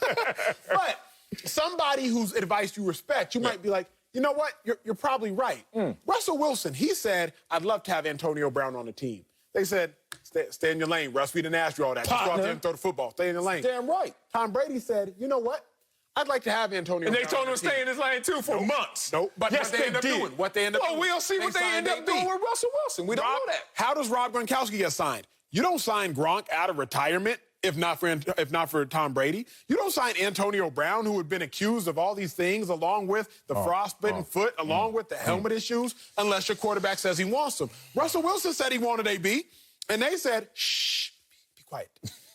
But somebody whose advice you respect, you might be like, you know what? You're probably right. Russell Wilson, he said, I'd love to have Antonio Brown on the team. They said, stay in your lane. Russ, we didn't ask you all that. Just go out there and throw the football. Stay in your lane. Damn right. Tom Brady said, you know what? I'd like to have Antonio Brown. And they told him to stay in his lane, too, for months. Nope. But yes, what they end up doing. What they end up doing. Well, we'll see what they end up doing with Russell Wilson. We don't know that. How does Rob Gronkowski get signed? You don't sign Gronk out of retirement if not for Tom Brady. You don't sign Antonio Brown, who had been accused of all these things, along with the frostbitten foot, along with the helmet issues, unless your quarterback says he wants them. Russell Wilson said he wanted AB, and they said, shh, be quiet.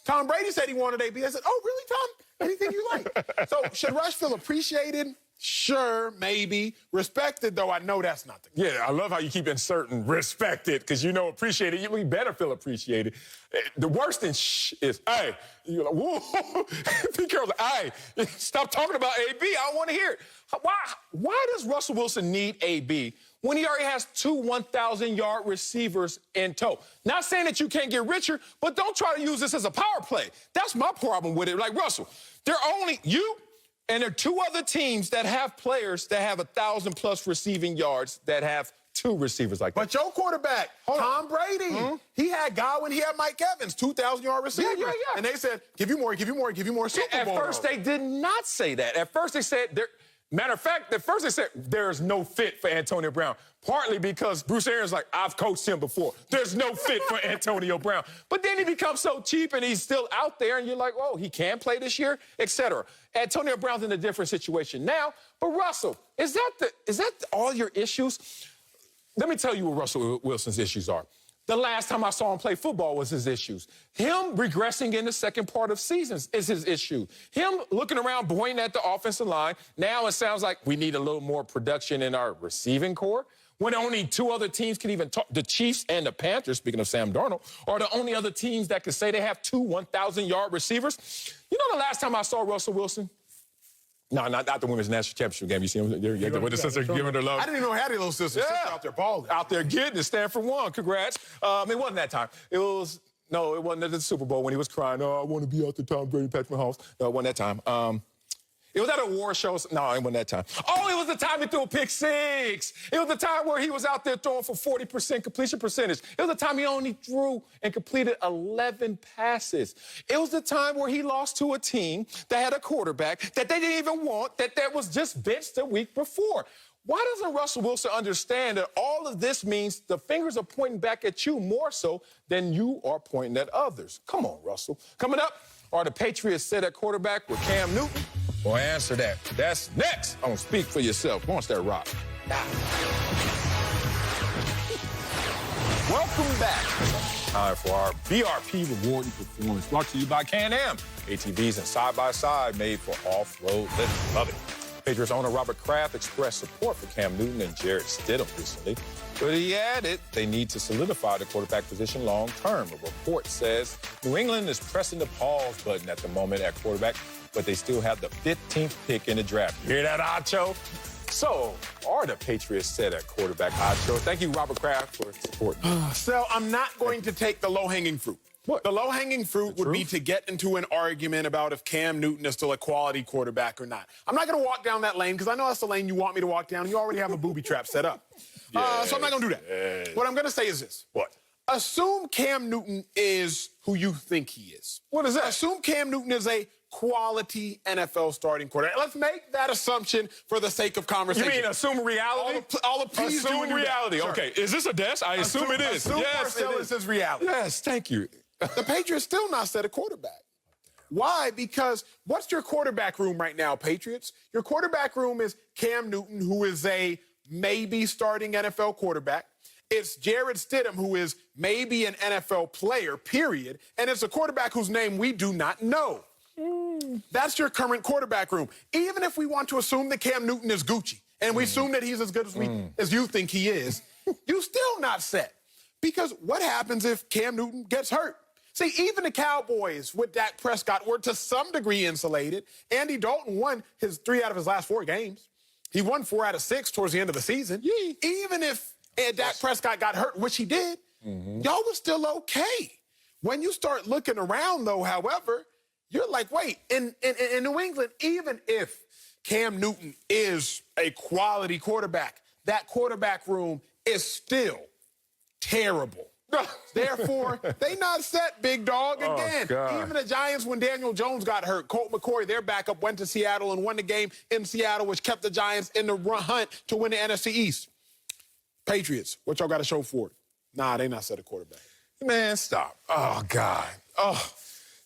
Tom Brady said he wanted AB. I said, oh, really, Tom? Anything you like. So should Russ feel appreciated? Sure, maybe. Respected, though, I know that's not the case. Yeah, I love how you keep inserting respected, because you know appreciated. We better feel appreciated. The worst than shh is, hey. You're like, whoa. Be careful. Hey, stop talking about AB. I don't want to hear it. Why does Russell Wilson need AB when he already has 2 1,000-yard receivers in tow? Not saying that you can't get richer, but don't try to use this as a power play. That's my problem with it. Like, Russell, they're only you. And there are 2 other teams that have players that have 1,000+ receiving yards that have two receivers like that. But your quarterback, Tom Brady, he had Godwin, he had Mike Evans, 2,000-yard receivers. Yeah. And they said, give you more Super Bowl. At first, they did not say that. At first, they said, matter of fact, at first they said there's no fit for Antonio Brown, partly because Bruce Arians like, I've coached him before. There's no fit for Antonio Brown. But then he becomes so cheap and he's still out there and you're like, oh, he can play this year, etc. Antonio Brown's in a different situation now. But Russell, is that all your issues? Let me tell you what Russell Wilson's issues are. The last time I saw him play football was his issues. Him regressing in the second part of seasons is his issue. Him looking around, pointing at the offensive line. Now it sounds like we need a little more production in our receiving core. When only two other teams can even talk, the Chiefs and the Panthers, speaking of Sam Darnold, are the only other teams that can say they have two 1,000-yard receivers. You know the last time I saw Russell Wilson? No, not the women's national championship game. You see them with the sister giving her love. I didn't even know I had any little sisters. Yeah. Out there balling. Out there getting it. Stanford won. Congrats. It wasn't that time. It wasn't at the Super Bowl when he was crying, oh, I want to be out there, Tom Brady, Patrick Mahomes. No, it wasn't that time. It was at a war show. No, it wasn't that time. Oh, it was the time he threw a pick six. It was the time where he was out there throwing for 40% completion percentage. It was the time he only threw and completed 11 passes. It was the time where he lost to a team that had a quarterback that they didn't even want, that was just benched the week before. Why doesn't Russell Wilson understand that all of this means the fingers are pointing back at you more so than you are pointing at others? Come on, Russell. Coming up, are the Patriots set at quarterback with Cam Newton? Well, answer that. That's next on Speak for Yourself. Launch that rock. Welcome back. Time for our BRP Rewarding Performance, brought to you by Can-Am. ATVs and side-by-side made for off-road living. Love it. Patriots owner Robert Kraft expressed support for Cam Newton and Jarrett Stidham recently, but he added they need to solidify the quarterback position long-term. A report says New England is pressing the pause button at the moment at quarterback, but they still have the 15th pick in the draft. You hear that, Acho? So, are the Patriots set at quarterback, Acho? Thank you, Robert Kraft, for supporting. So, I'm not going to take the low-hanging fruit. What? The low-hanging fruit would be to get into an argument about if Cam Newton is still a quality quarterback or not. I'm not going to walk down that lane because I know that's the lane you want me to walk down. You already have a booby trap set up. So I'm not going to do that. Yes. What I'm going to say is this. What? Assume Cam Newton is who you think he is. What is that? Assume Cam Newton is a quality NFL starting quarterback. Let's make that assumption for the sake of conversation. You mean assume reality? All the please assume do reality. Sure. Okay. Is this a desk? I assume it is. Assume Yes, it Marcellus is reality. Yes, thank you. The Patriots still not set a quarterback. Why? Because what's your quarterback room right now, Patriots? Your quarterback room is Cam Newton, who is a maybe starting NFL quarterback. It's Jarrett Stidham, who is maybe an NFL player, period. And it's a quarterback whose name we do not know. That's your current quarterback room. Even if we want to assume that Cam Newton is Gucci, and we assume that he's as good as you think he is, you still not set. Because what happens if Cam Newton gets hurt? See, even the Cowboys with Dak Prescott were to some degree insulated. Andy Dalton won 3 out of his last 4 games. He won 4 out of 6 towards the end of the season. Yeah. Even if Dak Prescott got hurt, which he did, y'all was still okay. When you start looking around, though, however, you're like, wait, in New England, even if Cam Newton is a quality quarterback, that quarterback room is still terrible. Therefore, they not set, big dog. Again, even the Giants, when Daniel Jones got hurt, Colt McCoy, their backup, went to Seattle and won the game in Seattle, which kept the Giants in the hunt to win the NFC East. Patriots, what y'all got to show for it? Nah, they not set a quarterback. Man, stop. Oh, God. Oh,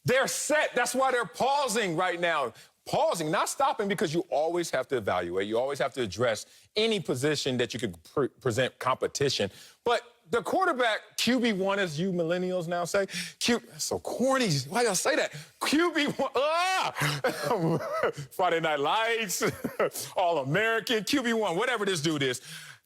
they're set. That's why they're pausing right now. Pausing, not stopping, because you always have to evaluate. You always have to address any position that you could present competition. But the quarterback, QB1, as you millennials now say, that's so corny. Why y'all say that? QB1, Friday Night Lights, All-American, QB1, whatever this dude is.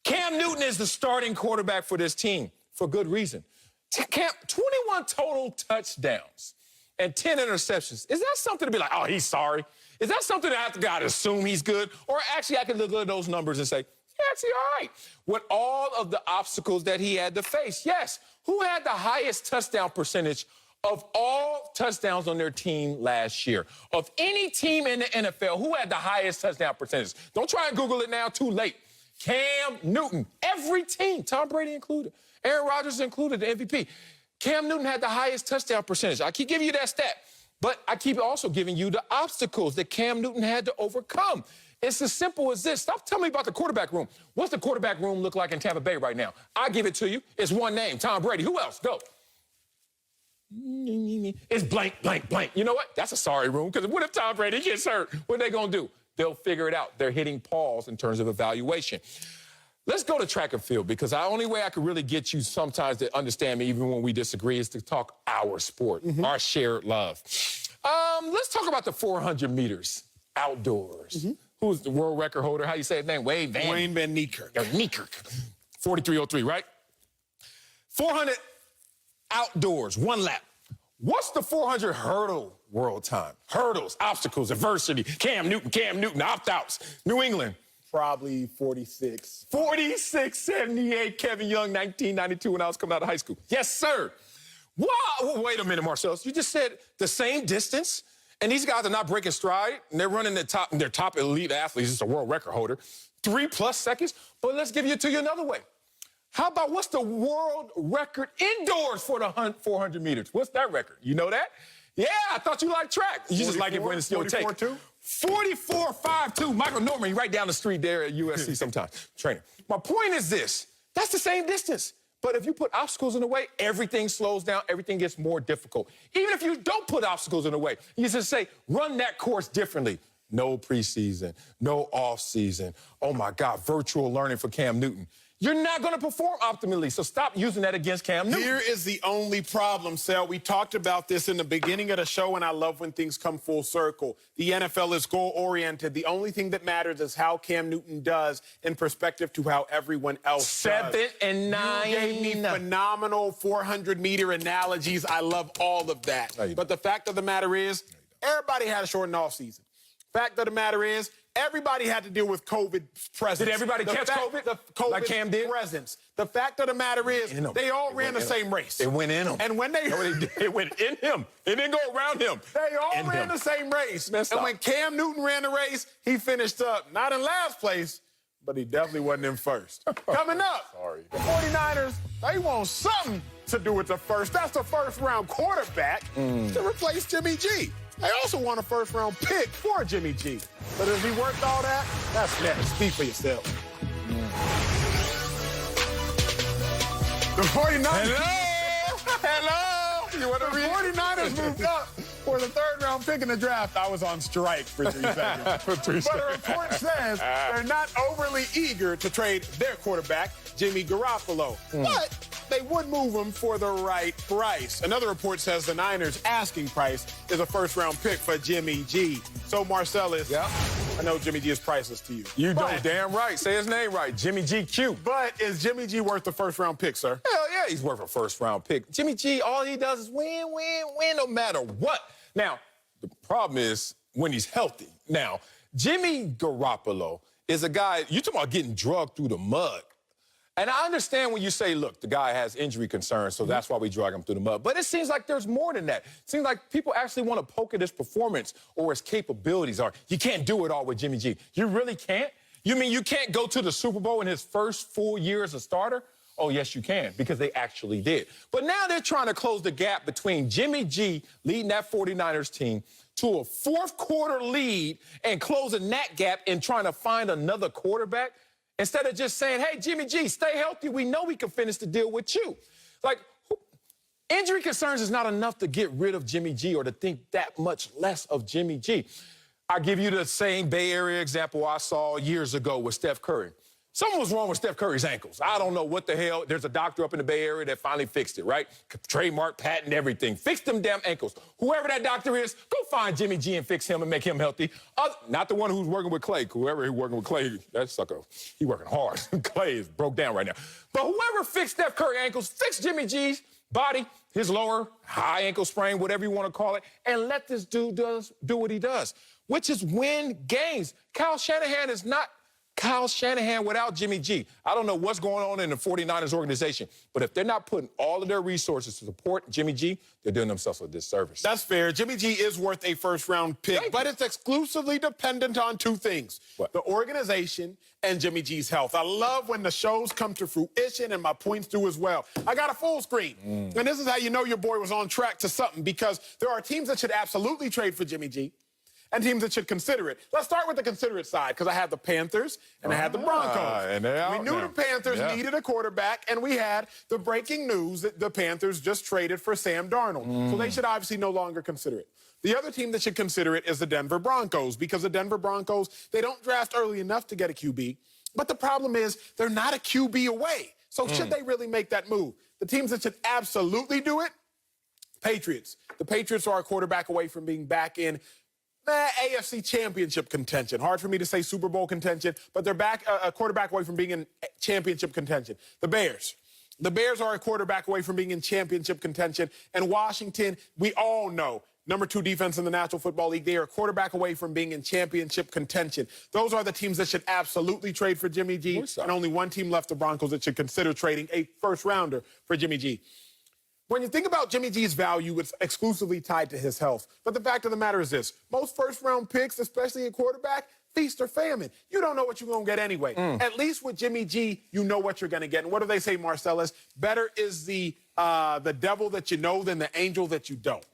Cam Newton is the starting quarterback for this team for good reason. 21 total touchdowns and 10 interceptions. Is that something to be like, oh, he's sorry? Is that something that I have to gotta assume he's good? Or actually I can look at those numbers and say, yeah, actually, all right. With all of the obstacles that he had to face, yes. Who had the highest touchdown percentage of all touchdowns on their team last year? Of any team in the NFL, who had the highest touchdown percentage? Don't try and Google it now, too late. Cam Newton. Every team, Tom Brady included, Aaron Rodgers included, the MVP. Cam Newton had the highest touchdown percentage. I keep giving you that stat, but I keep also giving you the obstacles that Cam Newton had to overcome. It's as simple as this. Stop telling me about the quarterback room. What's the quarterback room look like in Tampa Bay right now? I give it to you. It's one name, Tom Brady. Who else? Go. It's blank, blank, blank. You know what? That's a sorry room, because what if Tom Brady gets hurt? What are they going to do? They'll figure it out. They're hitting pause in terms of evaluation. Let's go to track and field, because the only way I can really get you sometimes to understand me, even when we disagree, is to talk our sport, our shared love. Let's talk about the 400 meters outdoors. Who's the world record holder? How you say his name? Wayne Van Niekerk. 43:03, right? 400 outdoors, one lap. What's the 400 hurdle world time? Hurdles, obstacles, adversity. Cam Newton, opt-outs. New England. Probably 46. 46-78, Kevin Young, 1992, when I was coming out of high school. Yes, sir. Wow. Wait a minute, Marcellus. You just said the same distance, and these guys are not breaking stride, and they're running their top elite athletes. It's a world record holder. 3+ seconds. But let's give it to you another way. How about what's the world record indoors for the 400 meters? What's that record? You know that? Yeah, I thought you liked track. You just like it when it's your take. 44.52. Michael Norman, right down the street there at USC sometimes, training. My point is this. That's the same distance. But if you put obstacles in the way, everything slows down, everything gets more difficult. Even if you don't put obstacles in the way, you just say, run that course differently. No preseason, no offseason. Oh, my God, virtual learning for Cam Newton. You're not going to perform optimally, so stop using that against Cam Newton. Here is the only problem, Sal. We talked about this in the beginning of the show, and I love when things come full circle. The NFL is goal-oriented. The only thing that matters is how Cam Newton does in perspective to how everyone else does. 7 and 9. You gave me phenomenal 400-meter analogies. I love all of that. No, but the fact of the matter is, everybody had a shortened offseason. Fact of the matter is, everybody had to deal with COVID presence. Did everybody catch COVID? The COVID like Cam did? presence. The fact of the matter is, they all ran the same race. It went in him. And when they... It went in him. It didn't go around him. They all ran the same race. And when Cam Newton ran the race, he finished up, not in last place, but he definitely wasn't in first. Coming up, the 49ers, they want something to do with the first. That's the first-round quarterback to replace Jimmy G. They also want a first-round pick for Jimmy G. But is he worth all that? That's next. Speak for yourself. The 49ers... Hello? You want to read? 49ers moved up for the third-round pick in the draft. I was on strike for 3 seconds. But a report says they're not overly eager to trade their quarterback, Jimmy Garoppolo. But they would move him for the right price. Another report says the Niners' asking price is a first-round pick for Jimmy G. So, Marcellus, I know Jimmy G is priceless to you. You don't damn right. Say his name right. Jimmy G. Q. But is Jimmy G worth the first-round pick, sir? Hell yeah, he's worth a first-round pick. Jimmy G, all he does is win, win, win, no matter what. Now, the problem is when he's healthy. Now, Jimmy Garoppolo is a guy, you're talking about getting drugged through the mud. And I understand when you say, look, the guy has injury concerns, so that's why we drag him through the mud. But it seems like there's more than that. It seems like people actually want to poke at his performance or his capabilities. Or you can't do it all with Jimmy G. You really can't? You mean you can't go to the Super Bowl in his first full year as a starter? Oh, yes, you can, because they actually did. But now they're trying to close the gap between Jimmy G leading that 49ers team to a fourth-quarter lead and closing that gap and trying to find another quarterback. Instead of just saying, hey, Jimmy G, stay healthy. We know we can finish the deal with you. Like, injury concerns is not enough to get rid of Jimmy G or to think that much less of Jimmy G. I'll give you the same Bay Area example I saw years ago with Steph Curry. Something was wrong with Steph Curry's ankles. I don't know what the hell. There's a doctor up in the Bay Area that finally fixed it, right? Trademark, patent, everything. Fixed them damn ankles. Whoever that doctor is, go find Jimmy G and fix him and make him healthy. Not the one who's working with Clay. Whoever he's working with Clay, that sucker, he working hard. Clay is broke down right now. But whoever fixed Steph Curry ankles, fix Jimmy G's body, his lower, high ankle sprain, whatever you want to call it, and let this dude do what he does, which is win games. Kyle Shanahan is not Kyle Shanahan without Jimmy G. I don't know what's going on in the 49ers organization, but if they're not putting all of their resources to support Jimmy G, they're doing themselves a disservice. That's fair. Jimmy G is worth a first-round pick, but it's exclusively dependent on two things. What? The organization and Jimmy G's health. I love when the shows come to fruition, and my points do as well. I got a full screen, and this is how you know your boy was on track to something, because there are teams that should absolutely trade for Jimmy G, and teams that should consider it. Let's start with the considerate side, because I had the Panthers and I had the Broncos. And we knew the Panthers needed a quarterback, and we had the breaking news that the Panthers just traded for Sam Darnold. So they should obviously no longer consider it. The other team that should consider it is the Denver Broncos, because the Denver Broncos, they don't draft early enough to get a QB. But the problem is they're not a QB away. So should they really make that move? The teams that should absolutely do it, Patriots. The Patriots are a quarterback away from being back in AFC championship contention. Hard for me to say Super Bowl contention, but they're back a quarterback away from being in championship contention. The Bears. The Bears are a quarterback away from being in championship contention. And Washington, we all know, number 2 defense in the National Football League. They are a quarterback away from being in championship contention. Those are the teams that should absolutely trade for Jimmy G. And only one team left, the Broncos, that should consider trading a first-rounder for Jimmy G. When you think about Jimmy G's value, it's exclusively tied to his health. But the fact of the matter is this. Most first-round picks, especially a quarterback, feast or famine. You don't know what you're going to get anyway. At least with Jimmy G, you know what you're going to get. And what do they say, Marcellus? Better is the devil that you know than the angel that you don't.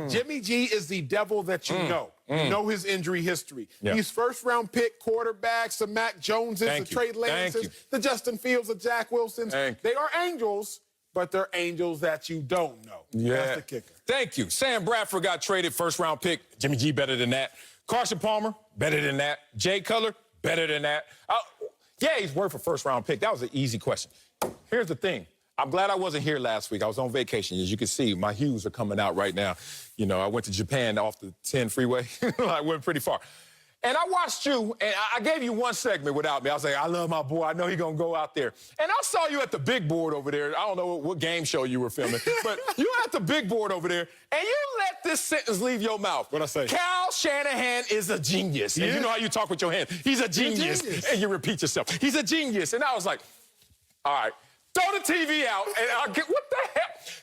Jimmy G is the devil that you know. You know his injury history. He's first-round pick quarterbacks, the Mac Joneses, the Trey Lances, the Justin Fields, the Jack Wilsons. They are angels, but they're angels that you don't know. That's the kicker. Thank you. Sam Bradford got traded, first-round pick. Jimmy G better than that. Carson Palmer, better than that. Jay Cutler, better than that. Yeah, he's worth a first-round pick. That was an easy question. Here's the thing. I'm glad I wasn't here last week. I was on vacation. As you can see, my hues are coming out right now. You know, I went to Japan off the 10 freeway. I went pretty far. And I watched you, and I gave you one segment without me. I was like, I love my boy. I know he's going to go out there. And I saw you at the big board over there. I don't know what game show you were filming, but you were at the big board over there, and you let this sentence leave your mouth. What'd I say? Kyle Shanahan is a genius. And you know how you talk with your hand. He's a genius. And you repeat yourself. He's a genius. And I was like, all right. Throw the TV out, and I'll get, what the hell?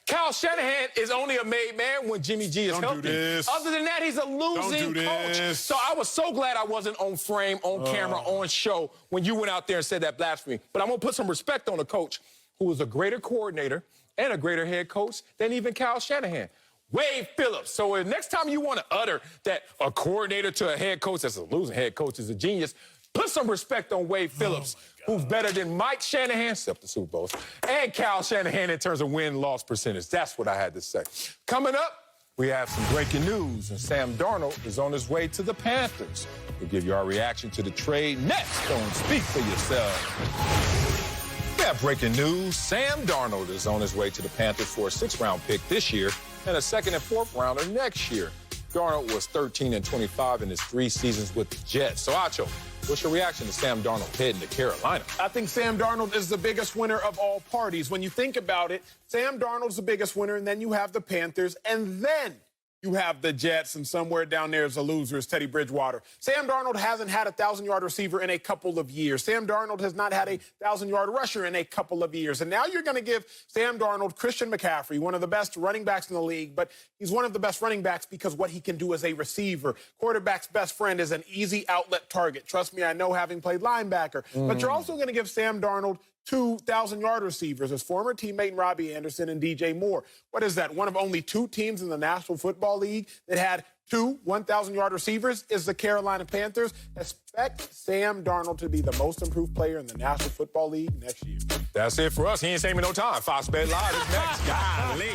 Kyle Shanahan is only a made man when Jimmy G is healthy. Do this. Other than that, he's a losing coach. So I was so glad I wasn't on frame, on camera, on show when you went out there and said that blasphemy. But I'm going to put some respect on a coach who is a greater coordinator and a greater head coach than even Kyle Shanahan. Wade Phillips. So next time you want to utter that a coordinator to a head coach that's a losing head coach is a genius, put some respect on Wade Phillips, who's better than Mike Shanahan, except the Super Bowls, and Kyle Shanahan in terms of win-loss percentage. That's what I had to say. Coming up, we have some breaking news, and Sam Darnold is on his way to the Panthers. We'll give you our reaction to the trade next on Speak for Yourself. We have breaking news. Sam Darnold is on his way to the Panthers for a 6th-round pick this year and a 2nd and 4th rounder next year. Darnold was 13-25 in his 3 seasons with the Jets. So, Acho, what's your reaction to Sam Darnold heading to Carolina? I think Sam Darnold is the biggest winner of all parties. When you think about it, Sam Darnold's the biggest winner, and then you have the Panthers, and then you have the Jets, and somewhere down there is a loser, is Teddy Bridgewater. Sam Darnold hasn't had a 1,000-yard receiver in a couple of years. Sam Darnold has not had a 1,000-yard rusher in a couple of years. And now you're going to give Sam Darnold Christian McCaffrey, one of the best running backs in the league, but he's one of the best running backs because what he can do as a receiver. Quarterback's best friend is an easy outlet target. Trust me, I know, having played linebacker. But you're also going to give Sam Darnold 2 1,000-yard receivers, his former teammate Robbie Anderson and DJ Moore. What is that? One of only 2 teams in the National Football League that had 2 1,000-yard receivers is the Carolina Panthers. Expect Sam Darnold to be the most improved player in the National Football League next year. That's it for us. He ain't saving no time. Fox Bet Live is next. Golly.